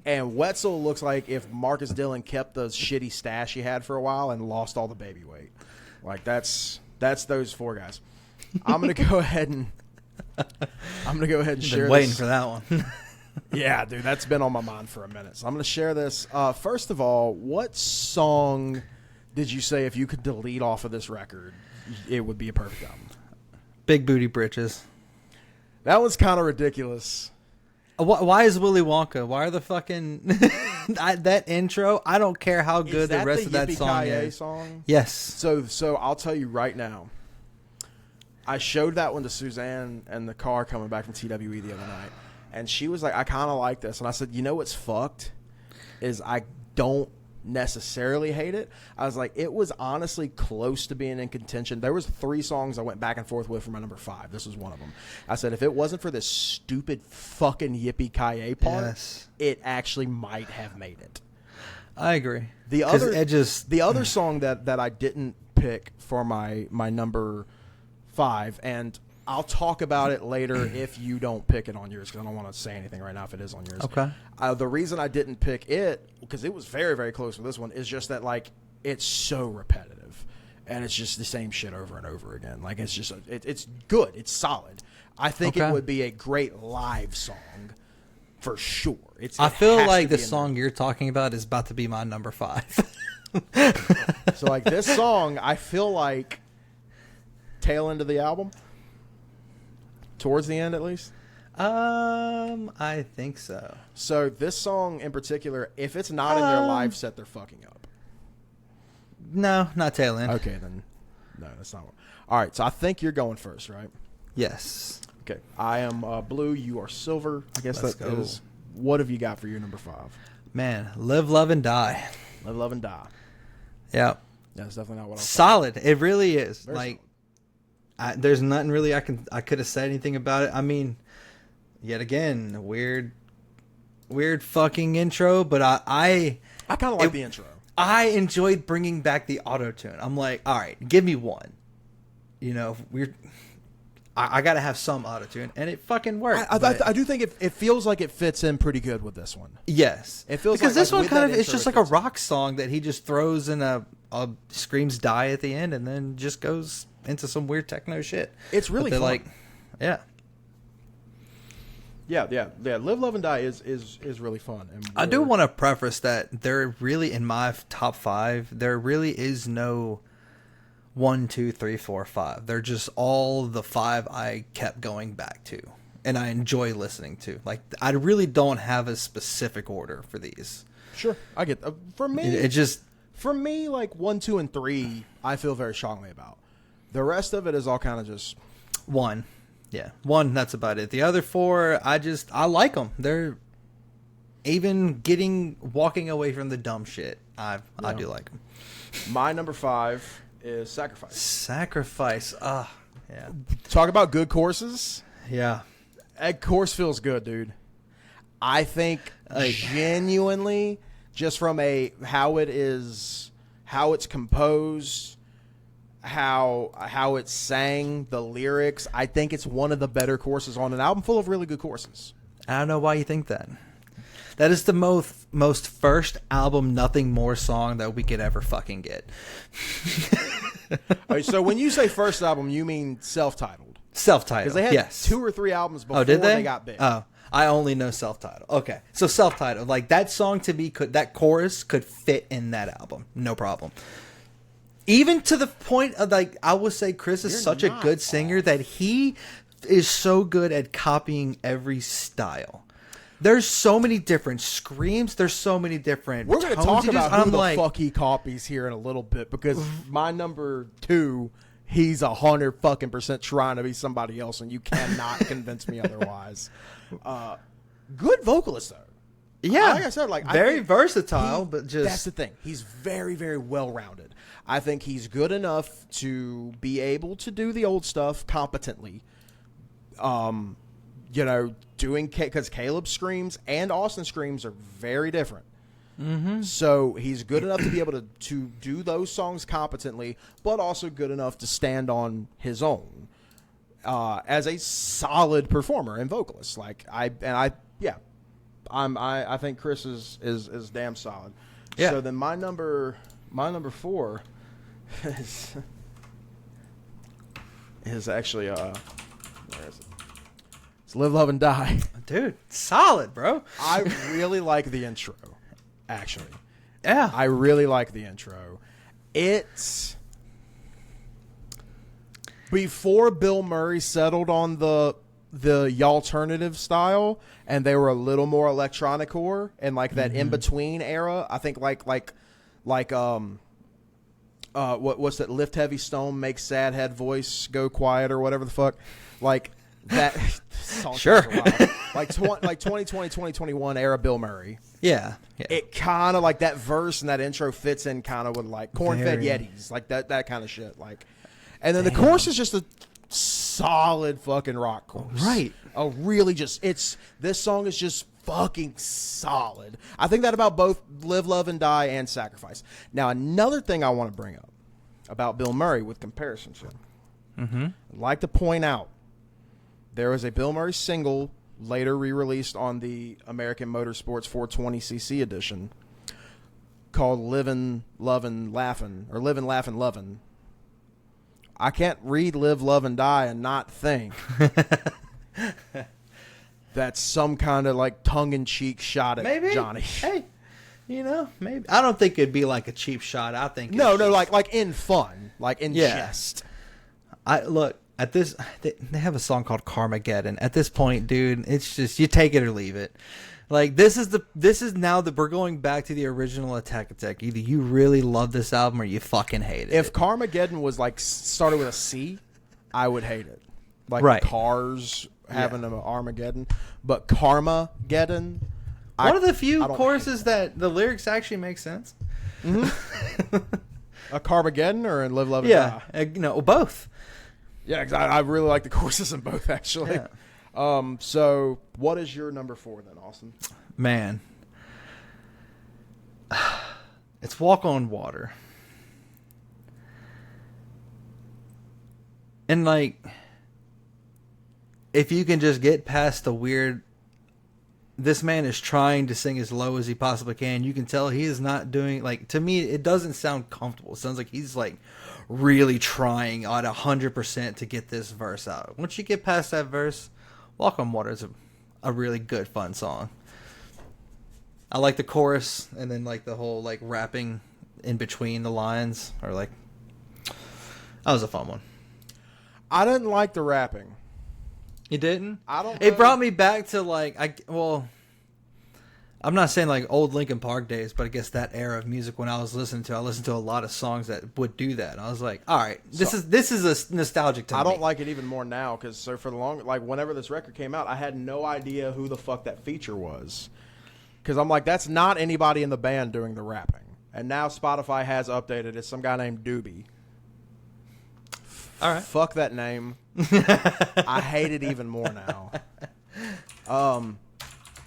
Speaker 1: And Wetzel looks like if Marcus Dillon kept the shitty stash he had for a while and lost all the baby weight. Like that's those four guys. I'm gonna go ahead and share.
Speaker 2: Been waiting
Speaker 1: this.
Speaker 2: for that one.
Speaker 1: Yeah, dude, that's been on my mind for a minute. So I'm gonna share this. First of all, what song did you say if you could delete off of this record, it would be a perfect album?
Speaker 2: Big Booty Britches.
Speaker 1: That was kind of ridiculous.
Speaker 2: Why is Willy Wonka? Why are the fucking that intro? I don't care how good the rest of that song is.
Speaker 1: Song?
Speaker 2: Yes.
Speaker 1: So I'll tell you right now. I showed that one to Suzanne in the car coming back from TWE the other night, and she was like, "I kind of like this," and I said, "You know what's fucked is I don't necessarily hate it." I was like, it was honestly close to being in contention. There was 3 songs I went back and forth with for my number 5. This was one of them. I said if it wasn't for this stupid fucking Yippee-Ki-Yay part, it actually might have made it.
Speaker 2: I agree.
Speaker 1: The other song that I didn't pick for my number 5, and I'll talk about it later if you don't pick it on yours, because I don't want to say anything right now if it is on yours.
Speaker 2: Okay.
Speaker 1: The reason I didn't pick it, because it was very, very close with this one, is just that, like, it's so repetitive. And it's just the same shit over and over again. Like, it's just, it's good. It's solid. I think it would be a great live song for sure.
Speaker 2: I feel like the song you're talking about is about to be my number 5.
Speaker 1: So, like, this song, I feel like tail end of the album. Towards the end, at least?
Speaker 2: I think so.
Speaker 1: So this song in particular, if it's not in their live set, they're fucking up.
Speaker 2: No, not tail end.
Speaker 1: Okay, then. No, that's not one. All right, so I think you're going first, right?
Speaker 2: Yes.
Speaker 1: Okay. I am blue. You are silver. I guess
Speaker 2: Let's
Speaker 1: that
Speaker 2: go.
Speaker 1: is. What have you got for your number 5?
Speaker 2: Man, Live, Love, and Die.
Speaker 1: Live, Love, and Die.
Speaker 2: Yeah.
Speaker 1: That's definitely not what I was
Speaker 2: Solid. It really is.
Speaker 1: Very
Speaker 2: like, there's nothing really I could have said anything about it. I mean, yet again, weird fucking intro, but I
Speaker 1: kind of like the intro.
Speaker 2: I enjoyed bringing back the auto-tune. I'm like, all right, give me one. You know, I got to have some auto-tune, and it fucking worked.
Speaker 1: I do think it feels like it fits in pretty good with this one.
Speaker 2: Yes.
Speaker 1: It feels
Speaker 2: because
Speaker 1: like
Speaker 2: this one
Speaker 1: with
Speaker 2: kind
Speaker 1: that
Speaker 2: of, it's
Speaker 1: intro,
Speaker 2: just
Speaker 1: it
Speaker 2: like a
Speaker 1: fits
Speaker 2: rock song that he just throws in a screams die at the end and then just goes into some weird techno shit.
Speaker 1: It's really fun.
Speaker 2: Like, yeah.
Speaker 1: Yeah. Live, Love, and Die is really fun. And
Speaker 2: I do want to preface that there really, in my top 5, there really is no 1, 2, 3, 4, 5. They're just all the 5 I kept going back to and I enjoy listening to. Like, I really don't have a specific order for these.
Speaker 1: Sure, I get for me.
Speaker 2: It just,
Speaker 1: for me, like 1, 2, and 3, I feel very strongly about. The rest of it is all kind of just
Speaker 2: 1. Yeah, 1, that's about it. The other 4, I like them. They're even walking away from the dumb shit. I do like them.
Speaker 1: My number 5 is Sacrifice.
Speaker 2: Sacrifice. Yeah.
Speaker 1: Talk about good courses.
Speaker 2: Yeah.
Speaker 1: That course feels good, dude. I think genuinely, just from how how it's composed, how it's sang, the lyrics. I think it's one of the better courses on an album full of really good courses.
Speaker 2: I don't know why you think that. That is the most first album, nothing more song that we could ever fucking get.
Speaker 1: All right, so when you say first album, you mean self-titled?
Speaker 2: Self-titled,
Speaker 1: because they had 2 or 3 albums before they got big.
Speaker 2: Oh, I only know self-titled. Okay, so self-titled, like that song to me that chorus could fit in that album, no problem. Even to the point of like, I would say Chris is such a good singer that he is so good at copying every style. There's so many different screams. There's so many different.
Speaker 1: We're going to talk about who the fuck he copies here in a little bit, because my number 2, he's 100% trying to be somebody else, and you cannot convince me otherwise. Good vocalist though.
Speaker 2: Yeah,
Speaker 1: like I said, like
Speaker 2: very versatile, but just
Speaker 1: that's the thing. He's very, very well rounded. I think he's good enough to be able to do the old stuff competently. Doing, because Caleb's screams and Austin screams are very different. Mm-hmm. So he's good enough to be able to do those songs competently, but also good enough to stand on his own as a solid performer and vocalist. I think Chris is damn solid. Yeah. So then my number 4 is actually where is it? It's Live, Love, and Die.
Speaker 2: Dude, solid, bro.
Speaker 1: I really like the intro, actually.
Speaker 2: Yeah.
Speaker 1: I really like the intro. It's before Bill Murray settled on the alternative style, and they were a little more electronic core and like that in between era. I think what's that? Lift Heavy Stone, Make Sad Head Voice Go Quiet, or whatever the fuck. Like that song.
Speaker 2: Sure.
Speaker 1: Like 2020, 2021 era Bill Murray.
Speaker 2: Yeah.
Speaker 1: It kind of like that verse and that intro fits in kind of with like Corn-Fed Yetis, like that kind of shit. Like, and then the chorus is just a solid fucking rock chorus.
Speaker 2: Right.
Speaker 1: This song is just fucking solid. I think that about both Live, Love, and Die and Sacrifice. Now, another thing I want to bring up about Bill Murray with comparison to him.
Speaker 2: Mm-hmm.
Speaker 1: I'd like to point out there was a Bill Murray single later re-released on the American Motorsports 420cc edition called Livin', Lovin', Laughin', or Livin', Laughin', Lovin'. I can't read Live, Love, and Die and not think that's some kind of like tongue-in-cheek shot at
Speaker 2: maybe.
Speaker 1: Johnny.
Speaker 2: Hey, maybe. I don't think it'd be like a cheap shot. I think
Speaker 1: like in fun, like in jest.
Speaker 2: Look at this. They have a song called Carmageddon. At this point, dude, it's just you take it or leave it. Like this is now that we're going back to the original Attack Attack. Either you really love this album or you fucking hate it.
Speaker 1: If Carmageddon was like started with a C, I would hate it. Like Cars having an Armageddon, but Carmageddon.
Speaker 2: One of the few choruses that the lyrics actually make sense.
Speaker 1: Mm-hmm. A Carmageddon or in Live, Love, and Die?
Speaker 2: Yeah, both.
Speaker 1: Yeah, because I really like the choruses in both, actually. Yeah. So what is your number 4 then, Austin?
Speaker 2: Man. It's Walk on Water. And like, if you can just get past the weird, this man is trying to sing as low as he possibly can. You can tell he is not doing, like, to me, it doesn't sound comfortable. It sounds like he's like really trying at 100% to get this verse out. Once you get past that verse, Walk on Water is a really good, fun song. I like the chorus and then like the whole like rapping in between the lines, or like, that was a fun one.
Speaker 1: I didn't like the rapping.
Speaker 2: You didn't?
Speaker 1: I don't.
Speaker 2: It brought me back to like I'm not saying like old Linkin Park days, but I guess that era of music when I listened to a lot of songs that would do that. And I was like, all right, this is a nostalgic to me.
Speaker 1: I don't like it even more now because for the long, like whenever this record came out, I had no idea who the fuck that feature was. Because I'm like, that's not anybody in the band doing the rapping. And now Spotify has updated. It's some guy named Doobie.
Speaker 2: All right.
Speaker 1: Fuck that name. I hate it even more now.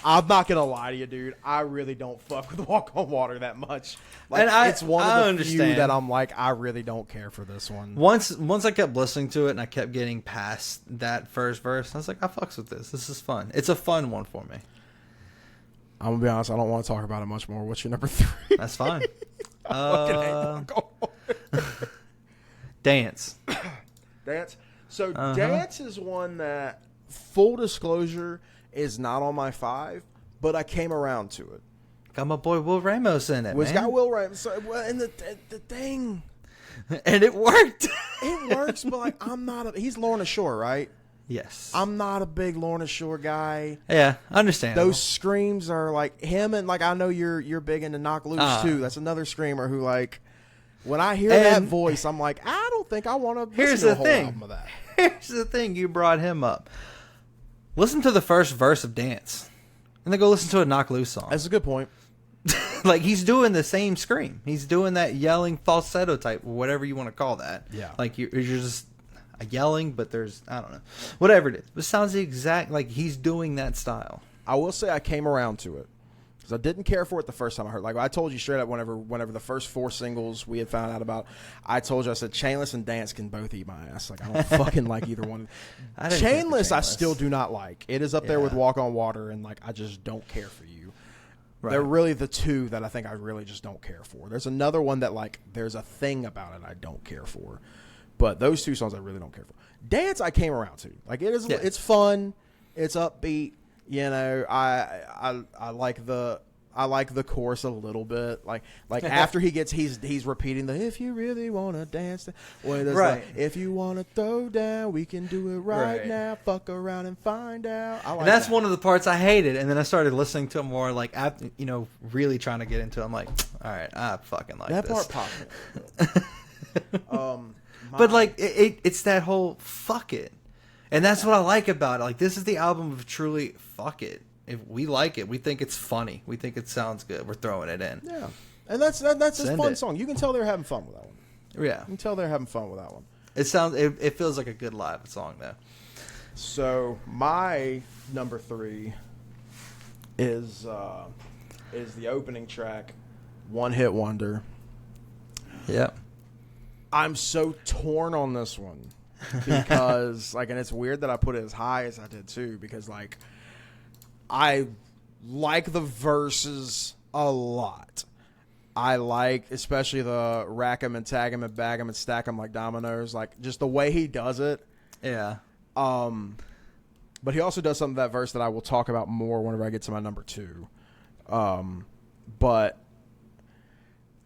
Speaker 1: I'm not gonna lie to you, dude. I really don't fuck with Walk on Water that much. Like,
Speaker 2: And
Speaker 1: it's one
Speaker 2: I
Speaker 1: of the few
Speaker 2: understand.
Speaker 1: that I'm like, I really don't care for this one.
Speaker 2: Once I kept listening to it and I kept getting past that first verse, I was like, I fucks with this. This is fun. It's a fun one for me.
Speaker 1: I'm gonna be honest. I don't want to talk about it much more. What's your number 3?
Speaker 2: That's fine.
Speaker 1: I fucking hate Walk on Water.
Speaker 2: Dance.
Speaker 1: Dance. So Dance is one that, full disclosure, is not on my 5, but I came around to it.
Speaker 2: Got my boy Will Ramos in it,
Speaker 1: It's
Speaker 2: man.
Speaker 1: got Will Ramos. So, and the thing,
Speaker 2: And it worked.
Speaker 1: it works, but like he's Lorna Shore, right?
Speaker 2: Yes.
Speaker 1: I'm not a big Lorna Shore guy.
Speaker 2: Yeah, understand.
Speaker 1: Those screams are like him, and like I know you're big into Knock Loose too. That's another screamer who, like, when I hear that voice, I'm like, I don't think I want to listen to a whole album of that.
Speaker 2: Here's the thing. You brought him up. Listen to the first verse of Dance, and then go listen to a Knock Loose song.
Speaker 1: That's a good point.
Speaker 2: Like, he's doing the same scream. He's doing that yelling falsetto type, whatever you want to call that.
Speaker 1: Yeah.
Speaker 2: Like, you're just yelling, but there's, I don't know, whatever it is. It sounds the exact, like, he's doing that style.
Speaker 1: I will say I came around to it because I didn't care for it the first time I heard. Like I told you straight up, whenever the first 4 singles we had found out about, I told you, I said Chainless and Dance can both eat my ass. Like I don't fucking like either one. Chainless, I still do not like. It is up there with Walk on Water, and like I just don't care for you. Right. They're really the two that I think I really just don't care for. There's another one that, like, there's a thing about it I don't care for, but those 2 songs I really don't care for. Dance I came around to. Like it is, it's fun, it's upbeat. You know, I like the chorus a little bit. Like after he's repeating the "if you really wanna dance," well, there's right. If you wanna throw down, we can do it right now. Fuck around and find out. I like
Speaker 2: and that's
Speaker 1: that.
Speaker 2: one of the parts I hated, and then I started listening to him more. Like, after, really trying to get into it. I'm like, all right, I fucking like
Speaker 1: that
Speaker 2: this.
Speaker 1: part popped.
Speaker 2: But like it's that whole fuck it. And that's what I like about it. Like, this is the album of truly fuck it. If we like it, we think it's funny, we think it sounds good, we're throwing it in.
Speaker 1: Yeah, and that's a fun song. You can tell they're having fun with that one.
Speaker 2: Yeah,
Speaker 1: you can tell they're having fun with that one.
Speaker 2: It feels like a good live song though.
Speaker 1: So my number 3 is the opening track, One Hit Wonder.
Speaker 2: Yep.
Speaker 1: I'm so torn on this one. Because like, and it's weird that I put it as high as I did too, because like I like the verses a lot. I like especially the rack 'em and tag 'em and bag 'em and stack 'em like dominoes, like just the way he does it.
Speaker 2: Yeah.
Speaker 1: But he also does something to that verse that I will talk about more whenever I get to my number 2. But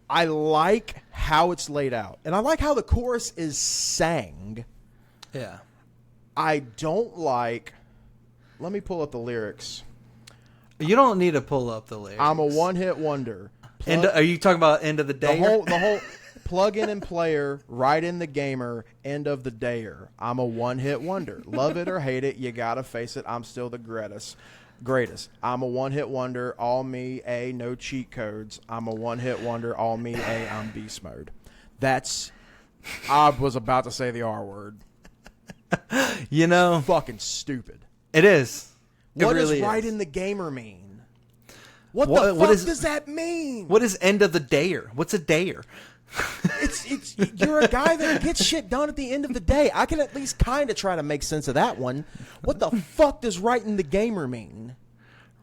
Speaker 1: I like how it's laid out, and I like how the chorus is sang.
Speaker 2: Yeah.
Speaker 1: I don't like... Let me pull up the lyrics.
Speaker 2: You don't need to pull up the lyrics.
Speaker 1: I'm a one-hit wonder.
Speaker 2: Are you talking about End of the Day?
Speaker 1: The whole plug-in and player, right in the gamer, end of the dayer. I'm a one-hit wonder. Love it or hate it, you gotta face it, I'm still the greatest. I'm a one-hit wonder, all me, no cheat codes. I'm a one-hit wonder, all me, I'm beast mode. That's... I was about to say the R word. Fucking stupid.
Speaker 2: It is.
Speaker 1: What does right in the gamer mean? What the fuck does that mean?
Speaker 2: What is end of the dayer? What's a dayer?
Speaker 1: It's you're a guy that gets shit done at the end of the day. I can at least kind of try to make sense of that one. What the fuck does right in the gamer mean?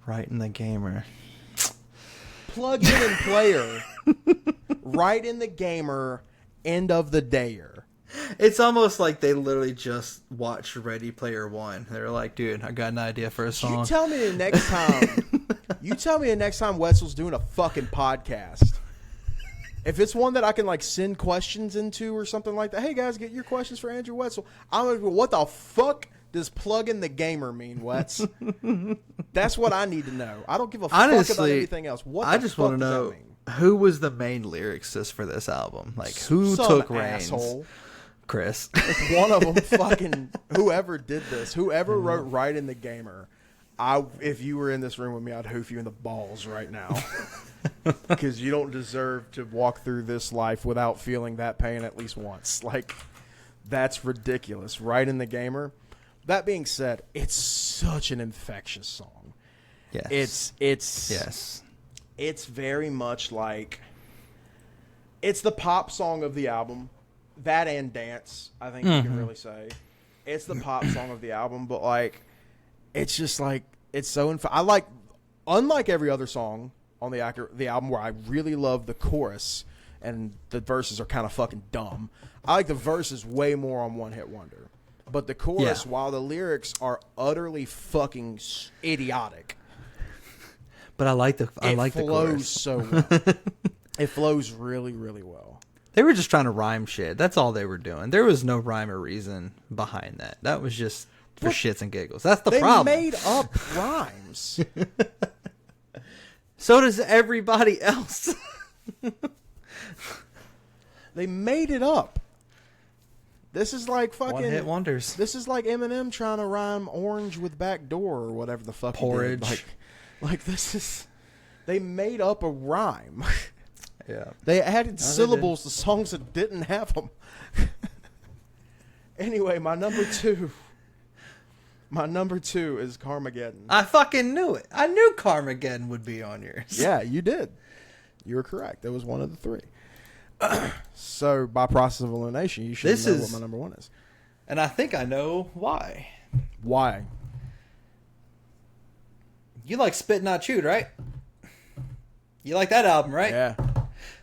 Speaker 2: Right in the gamer.
Speaker 1: Plug in and player. Right in the gamer, end of the dayer.
Speaker 2: It's almost like they literally just watched Ready Player One. They're like, dude, I got an idea for a song.
Speaker 1: You tell me the next time Wetzel's doing a fucking podcast. If it's one that I can like send questions into or something like that, hey guys, get your questions for Andrew Wetzel. I'm gonna go, what the fuck does plug in the gamer mean, Wets? That's what I need to know. I don't give a fuck about anything else. I just want to know
Speaker 2: who was the main lyricist for this album. Like, who took reins?
Speaker 1: Asshole.
Speaker 2: Chris.
Speaker 1: It's one of them. Fucking whoever did this, whoever wrote right in the gamer. If you were in this room with me, I'd hoof you in the balls right now. Because you don't deserve to walk through this life without feeling that pain at least once. Like, that's ridiculous. Right in the gamer. That being said, it's such an infectious song.
Speaker 2: Yes.
Speaker 1: It's
Speaker 2: Yes.
Speaker 1: It's very much like it's the pop song of the album. That and Dance, I think you can really say. It's the pop song of the album, but like it's just like it's so I like unlike every other song on the album where I really love the chorus and the verses are kind of fucking dumb. I like the verses way more on One Hit Wonder. But the chorus, while the lyrics are utterly fucking idiotic,
Speaker 2: but I like the chorus.
Speaker 1: It flows so well. It flows really, really well.
Speaker 2: They were just trying to rhyme shit. That's all they were doing. There was no rhyme or reason behind that. That was just for shits and giggles. That's the problem.
Speaker 1: They made up rhymes.
Speaker 2: So does everybody else.
Speaker 1: They made it up. This is like fucking
Speaker 2: one-hit wonders.
Speaker 1: This is like Eminem trying to rhyme orange with backdoor or whatever the fuck
Speaker 2: porridge.
Speaker 1: He did. Like this is. They made up a rhyme.
Speaker 2: Yeah.
Speaker 1: They added syllables to songs that didn't have them. Anyway, my number two is Carmageddon.
Speaker 2: I fucking knew it. I knew Carmageddon would be on yours.
Speaker 1: Yeah, you did. You were correct. It was one of the three. So, by process of elimination, you should know what my number one is.
Speaker 2: And I think I know why.
Speaker 1: Why?
Speaker 2: You like Spit Not Chewed, right? You like that album, right?
Speaker 1: Yeah.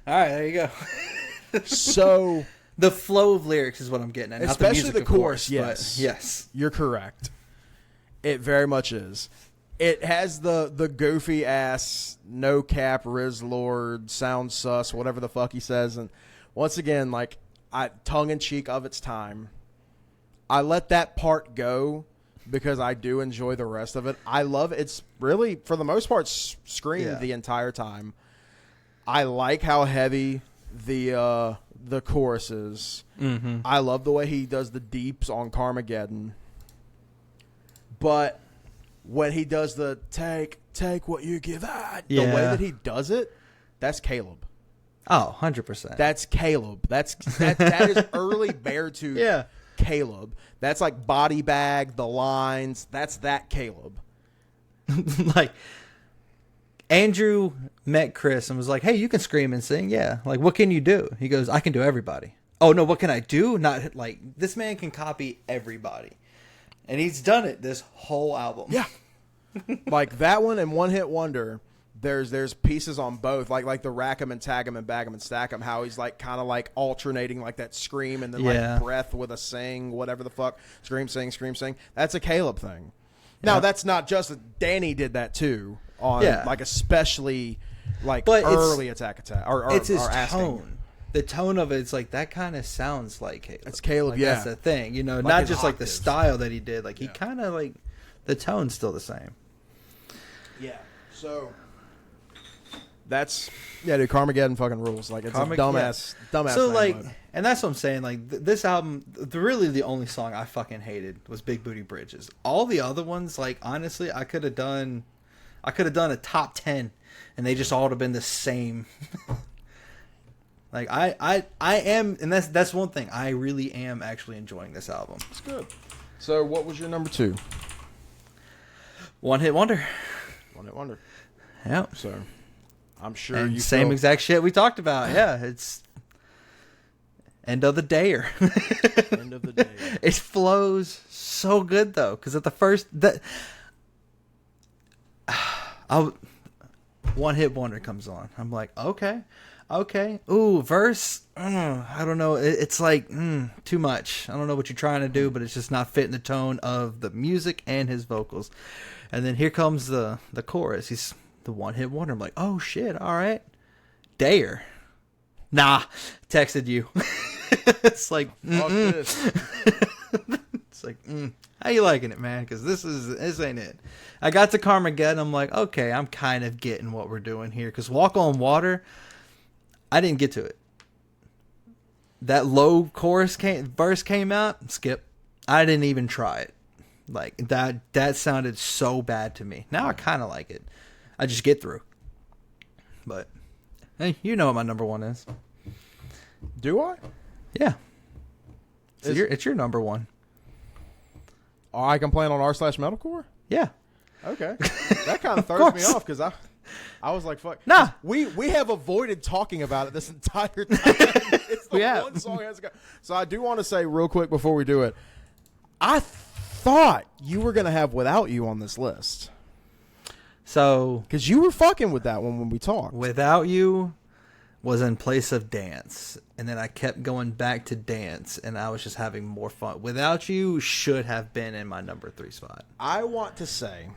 Speaker 2: All right, there you go.
Speaker 1: So
Speaker 2: the flow of lyrics is what I'm getting at. Not
Speaker 1: especially
Speaker 2: the, music,
Speaker 1: the chorus,
Speaker 2: course,
Speaker 1: yes.
Speaker 2: Yes.
Speaker 1: You're correct. It very much is. It has the goofy ass, no cap, Riz Lord, sound sus, whatever the fuck he says. And once again, like, tongue in cheek of its time. I let that part go because I do enjoy the rest of it. I love it. It's really, for the most part, screamed the entire time. I like how heavy the chorus is. Mm-hmm. I love the way he does the deeps on Carmageddon. But when he does the take what you give out, the way that he does it, that's Caleb.
Speaker 2: Oh, 100%.
Speaker 1: That's Caleb. That is early Beartooth Caleb. That's like Body Bag, the lines. That's that Caleb.
Speaker 2: Like, Andrew met Chris and was like, hey, you can scream and sing. Yeah. Like, what can you do? He goes, I can do everybody. Oh, no, what can I do? Not like, this man can copy everybody. And he's done it this whole album.
Speaker 1: Yeah. Like that one and One Hit Wonder, there's pieces on both. Like the rack 'em and tag 'em and bag 'em and stack 'em, how he's like kind of like alternating like that scream and then like breath with a sing, whatever the fuck. Scream, sing. That's a Caleb thing. Now, that's not just Danny did that too. On like especially like early attack or
Speaker 2: it's his
Speaker 1: asking.
Speaker 2: tone. The tone of it's like that kind of sounds like Caleb.
Speaker 1: It's Caleb,
Speaker 2: like,
Speaker 1: yeah.
Speaker 2: That's the thing, you know,
Speaker 1: like
Speaker 2: not just
Speaker 1: octave.
Speaker 2: like the style that he did. Like he kind of like the tone's still the same.
Speaker 1: Yeah. So that's dude. Carmageddon fucking rules. Like it's a dumbass.
Speaker 2: So like,
Speaker 1: mode.
Speaker 2: and that's what I'm saying. Like this album, really the only song I fucking hated was Big Booty Bridges. All the other ones, like honestly, I could have done a top 10, and they just all would have been the same. Like I am, and that's one thing. I really am actually enjoying this album.
Speaker 1: It's good. So what was your number two?
Speaker 2: One Hit Wonder.
Speaker 1: One Hit Wonder.
Speaker 2: Yep.
Speaker 1: So I'm sure
Speaker 2: and
Speaker 1: you
Speaker 2: same exact shit we talked about. Yeah, it's end of the dayer.
Speaker 1: End of the day.
Speaker 2: It flows so good though, because at the first One Hit Wonder comes on. I'm like, okay. Ooh, verse. I don't know. It's like too much. I don't know what you're trying to do, but it's just not fitting the tone of the music and his vocals. And then here comes the chorus. He's the One Hit Wonder. I'm like, oh shit. All right, Dayer. Nah, texted you. It's like,
Speaker 1: fuck this.
Speaker 2: It's like, how you liking it, man? Because this ain't it. I got to Carmageddon. I'm like, okay, I'm kind of getting what we're doing here. Because Walk on Water, I didn't get to it. That low verse came out. Skip. I didn't even try it. Like that sounded so bad to me. Now I kind of like it. I just get through. But hey, you know what my number one is.
Speaker 1: Do I?
Speaker 2: Yeah. It's your number one.
Speaker 1: Oh, I can play it on r/metalcore?
Speaker 2: Yeah.
Speaker 1: Okay. That kind of throws me off because I was like, fuck.
Speaker 2: Nah.
Speaker 1: We have avoided talking about it this entire time. It's the one song that has to go. So I do want to say real quick before we do it, I thought you were going to have Without You on this list.
Speaker 2: So.
Speaker 1: Because you were fucking with that one when we talked.
Speaker 2: Without You was in place of Dance. And then I kept going back to Dance. And I was just having more fun. Without You should have been in my number 3 spot.
Speaker 1: I want to say,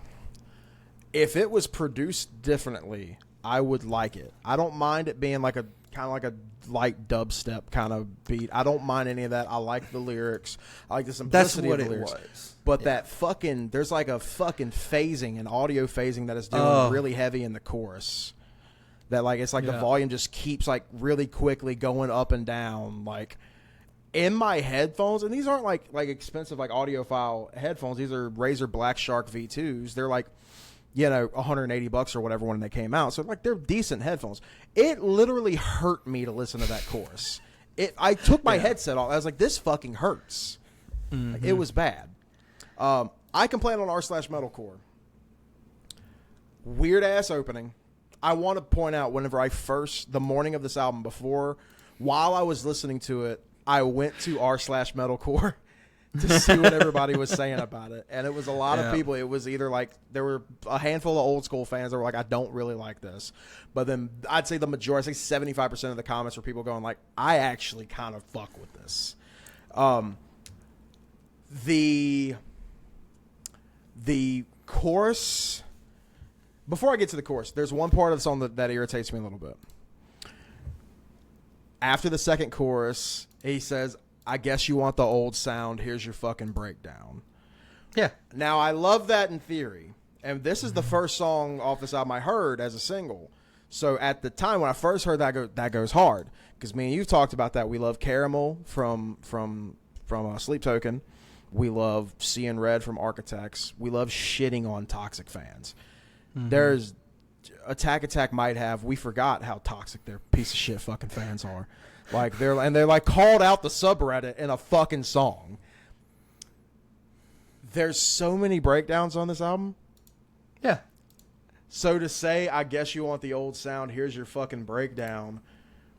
Speaker 1: if it was produced differently, I would like it. I don't mind it being like a kind of like a light dubstep kind of beat. I don't mind any of that. I like the lyrics. I like the simplicity of the lyrics.
Speaker 2: That's what it was.
Speaker 1: But that fucking, there's like a fucking phasing, an audio phasing that is doing really heavy in the chorus. That like, it's like the volume just keeps like really quickly going up and down. Like in my headphones, and these aren't like expensive like audiophile headphones. These are Razer Black Shark V2s. They're like, you know, $180 or whatever when they came out. So like they're decent headphones. It literally hurt me to listen to that chorus. I took my headset off. I was like, this fucking hurts. Mm-hmm. Like, it was bad. I complain on r/metalcore. Weird ass opening. I want to point out whenever the morning of this album while I was listening to it, I went to r/metalcore to see what everybody was saying about it. And it was a lot of people. It was either like there were a handful of old school fans that were like, I don't really like this. But then I'd say the majority, 75% of the comments were people going like, I actually kind of fuck with this. The chorus, before I get to the chorus, there's one part of the song that irritates me a little bit. After the second chorus, he says, I guess you want the old sound. Here's your fucking breakdown.
Speaker 2: Yeah.
Speaker 1: Now, I love that in theory. And this is the first song off this album I heard as a single. So at the time when I first heard that goes hard. Because me and you've talked about that. We love Caramel from Sleep Token. We love Seeing Red from Architects. We love shitting on Toxic fans. Mm-hmm. There's Attack might have. We forgot how toxic their piece of shit fucking fans are. Like they're like called out the subreddit in a fucking song. There's so many breakdowns on this album.
Speaker 2: Yeah.
Speaker 1: So to say, I guess you want the old sound, here's your fucking breakdown.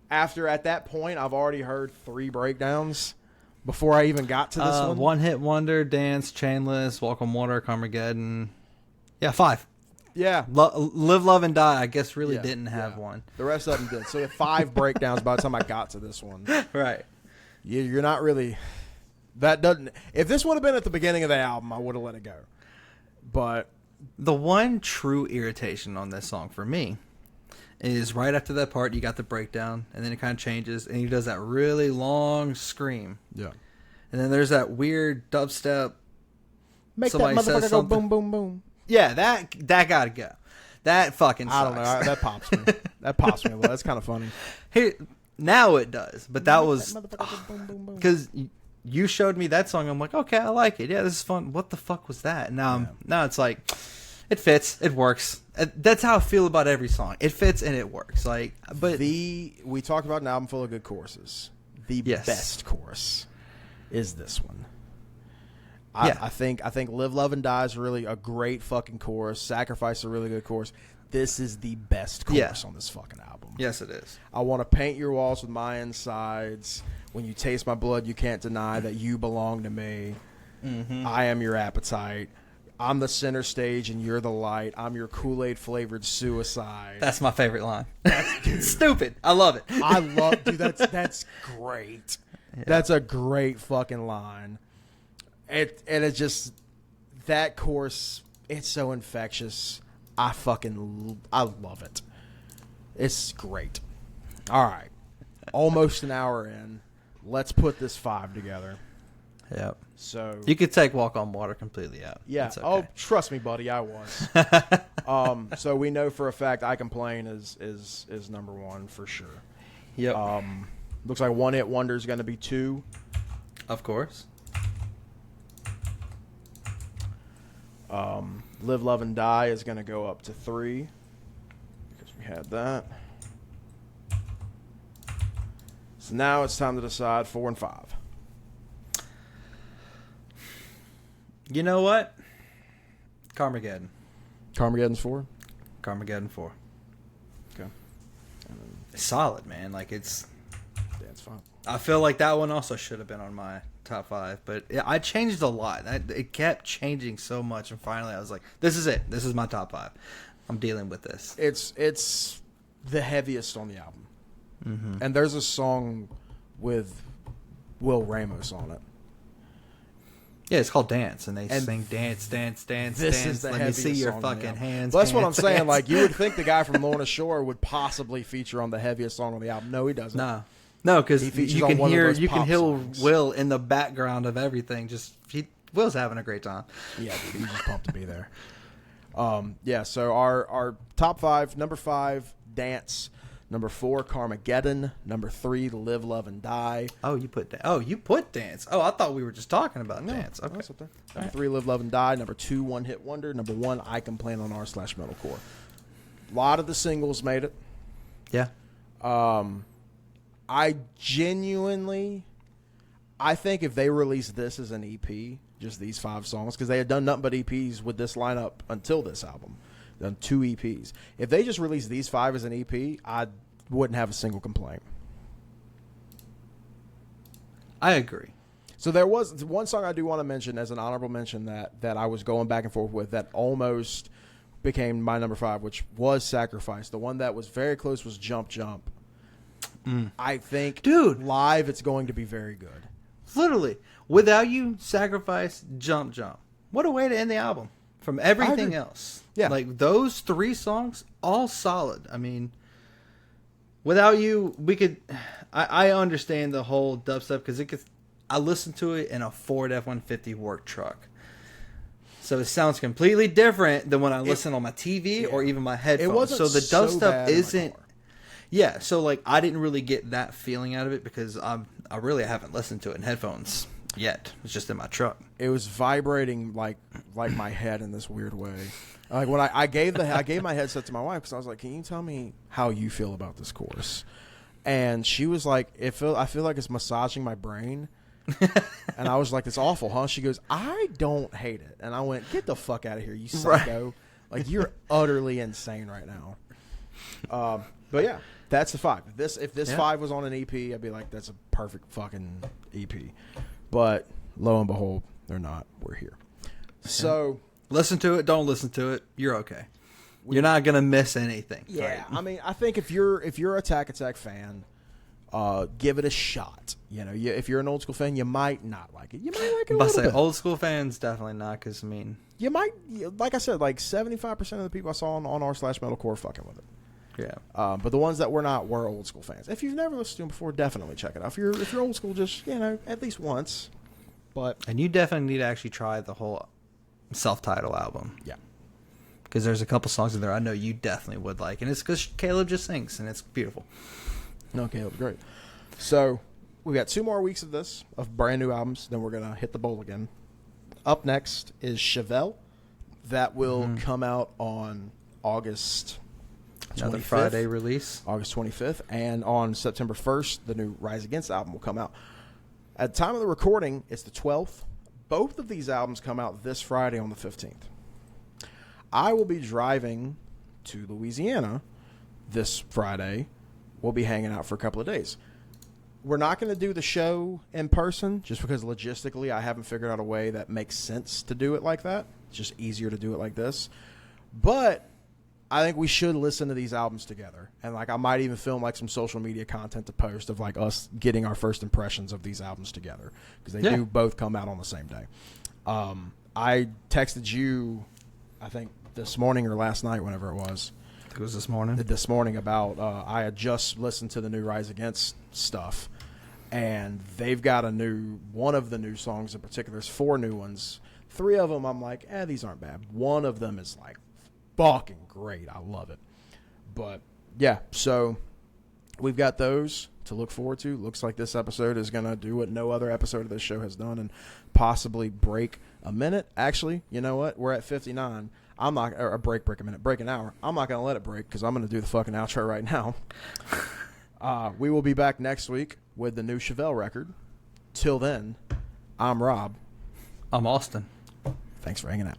Speaker 1: At that point, I've already heard 3 breakdowns before I even got to this one.
Speaker 2: One Hit Wonder, Dance, Chainless, Walk on Water, Carmageddon. Yeah, 5.
Speaker 1: Yeah.
Speaker 2: Live, Love, and Die, I guess, really didn't have one.
Speaker 1: The rest of them did. So 5 breakdowns by the time I got to this one.
Speaker 2: Right.
Speaker 1: You're not really... That doesn't... If this would have been at the beginning of the album, I would have let it go. But...
Speaker 2: The one true irritation on this song for me is right after that part, you got the breakdown, and then it kind of changes, and he does that really long scream.
Speaker 1: Yeah.
Speaker 2: And then there's that weird dubstep.
Speaker 1: Make that motherfucker go boom, boom, boom.
Speaker 2: Yeah, that gotta go. That fucking sucks.
Speaker 1: I don't know. That pops me. That pops me a little. That's kind of funny.
Speaker 2: Hey, now it does, but that was...
Speaker 1: boom, boom, boom.
Speaker 2: Because you showed me that song, I'm like, okay, I like it. Yeah, this is fun. What the fuck was that? And now it's like, it fits. It works. That's how I feel about every song. It fits and it works. Like, but
Speaker 1: we talked about an album full of good choruses. The best chorus is this one. I think Live, Love, and Die is really a great fucking chorus. Sacrifice is a really good chorus. This is the best chorus on this fucking album.
Speaker 2: Yes, it is.
Speaker 1: I want to paint your walls with my insides. When you taste my blood, you can't deny that you belong to me. Mm-hmm. I am your appetite. I'm the center stage and you're the light. I'm your Kool-Aid flavored suicide.
Speaker 2: That's my favorite line. That's stupid. I love it.
Speaker 1: Dude, that's great. Yeah. That's a great fucking line. And it's just, that chorus, it's so infectious. I love it. It's great. All right. Almost an hour in. Let's put this 5 together.
Speaker 2: Yep.
Speaker 1: So
Speaker 2: you could take Walk on Water completely out.
Speaker 1: Yeah.
Speaker 2: Okay.
Speaker 1: Oh, trust me, buddy, I was. So we know for a fact I Complain is number 1 for sure.
Speaker 2: Yep.
Speaker 1: Looks like One Hit Wonder is going to be 2.
Speaker 2: Of course.
Speaker 1: Live, Love, and Die is going to go up to 3 because we had that. So now it's time to decide 4 and 5.
Speaker 2: You know what? Carmageddon.
Speaker 1: Carmageddon's 4?
Speaker 2: Carmageddon 4.
Speaker 1: Okay.
Speaker 2: It's solid, man. Like, it's...
Speaker 1: Yeah, it's fine.
Speaker 2: I feel like that one also should have been on my top 5, but I changed a lot. It kept changing so much, and finally I was like, this is it. This is my top 5. I'm dealing with this.
Speaker 1: It's the heaviest on the album.
Speaker 2: Mm-hmm.
Speaker 1: And there's a song with Will Ramos on it.
Speaker 2: Yeah, it's called Dance, and they sing Dance, Dance, Dance,
Speaker 1: This
Speaker 2: Dance.
Speaker 1: is the
Speaker 2: Let me see
Speaker 1: heaviest
Speaker 2: your
Speaker 1: song on the
Speaker 2: fucking
Speaker 1: album.
Speaker 2: hands.
Speaker 1: Well, that's what I'm
Speaker 2: dance,
Speaker 1: saying.
Speaker 2: dance.
Speaker 1: Like, you would think the guy from Lorna Shore would possibly feature on the heaviest song on the album. No, he doesn't.
Speaker 2: No, because
Speaker 1: He features
Speaker 2: you
Speaker 1: on
Speaker 2: can
Speaker 1: one of
Speaker 2: hear
Speaker 1: those pop songs.
Speaker 2: Will in the background of everything. Will's having a great time.
Speaker 1: Yeah, dude, he's just pumped to be there. Yeah, so our top 5, number 5, Dance. Number 4, Carmageddon. Number 3, Live, Love, and Die.
Speaker 2: Oh, you put Dance. Oh, I thought we were just talking about Dance. Okay.
Speaker 1: That's up there. Number 3, Live, Love, and Die. Number 2, One Hit Wonder. Number 1, I Complain on r/metalcore. A lot of the singles made it.
Speaker 2: Yeah.
Speaker 1: I think if they released this as an EP, just these 5 songs, because they had done nothing but EPs with this lineup until this album, done 2 EPs. If they just released these 5 as an EP, I wouldn't have a single complaint.
Speaker 2: I agree.
Speaker 1: So there was one song I do want to mention as an honorable mention that I was going back and forth with that almost became my number 5, which was Sacrifice. The one that was very close was Jump Jump. I think,
Speaker 2: dude,
Speaker 1: live it's going to be very good.
Speaker 2: Literally, Without You, Sacrifice, Jump Jump. What a way to end the album from everything else.
Speaker 1: Yeah,
Speaker 2: like those 3 songs, all solid. I mean, Without You, we could. I understand the whole dubstep because I listened to it in a Ford F-150 work truck. So it sounds completely different than when I listen on my TV or even my headphones.
Speaker 1: It wasn't
Speaker 2: so the dubstep isn't.
Speaker 1: car.
Speaker 2: Yeah, so like I didn't really get that feeling out of it because I really haven't listened to it in headphones yet. It's just in my truck.
Speaker 1: It was vibrating like my head in this weird way. Like when I gave my headset to my wife because I was like, "Can you tell me how you feel about this chorus?" And she was like, I feel like it's massaging my brain." And I was like, "It's awful, huh?" She goes, "I don't hate it." And I went, "Get the fuck out of here, you psycho! Right. Like you're utterly insane right now." But yeah, that's the 5. If this 5 was on an EP, I'd be like, that's a perfect fucking EP. But lo and behold, they're not. We're here. So
Speaker 2: listen to it. Don't listen to it. You're okay. You're not gonna miss anything.
Speaker 1: Yeah, right? I mean, I think if you're a Attack fan, give it a shot. You know, if you're an old school fan, you might not like it. You might like it a little bit.
Speaker 2: Old school fans definitely not, because I mean,
Speaker 1: you might. Like I said, like 75% of the people I saw on r/metalcore fucking with it.
Speaker 2: Yeah.
Speaker 1: But the ones that were not were old school fans. If you've never listened to them before, definitely check it out. If you're old school, just at least once.
Speaker 2: And you definitely need to actually try the whole self-titled album.
Speaker 1: Yeah.
Speaker 2: Because there's a couple songs in there I know you definitely would like, and it's because Caleb just sings, and it's beautiful.
Speaker 1: No, Caleb's great. So we've got 2 more weeks of brand new albums. Then we're gonna hit the bowl again. Up next is Chevelle. That will come out on August.
Speaker 2: Another Friday release.
Speaker 1: August 25th. And on September 1st, the new Rise Against album will come out. At the time of the recording, it's the 12th. Both of these albums come out this Friday on the 15th. I will be driving to Louisiana this Friday. We'll be hanging out for a couple of days. We're not going to do the show in person just because logistically I haven't figured out a way that makes sense to do it like that. It's just easier to do it like this. But I think we should listen to these albums together. And like I might even film like some social media content to post of like us getting our first impressions of these albums together, because they do both come out on the same day. I texted you, I think this morning or last night, whenever it was.
Speaker 2: It was this morning.
Speaker 1: This morning about I had just listened to the new Rise Against stuff, and they've got one of the new songs in particular. There's 4 new ones. 3 of them I'm like, these aren't bad. One of them is like fucking great. I love it. But yeah, so we've got those to look forward to. Looks like this episode is going to do what no other episode of this show has done and possibly break a minute. Actually, you know what? We're at 59. I'm not, or break a minute, break an hour. I'm not going to let it break because I'm going to do the fucking outro right now. We will be back next week with the new Chevelle record. Till then, I'm Rob.
Speaker 2: I'm Austin.
Speaker 1: Thanks for hanging out.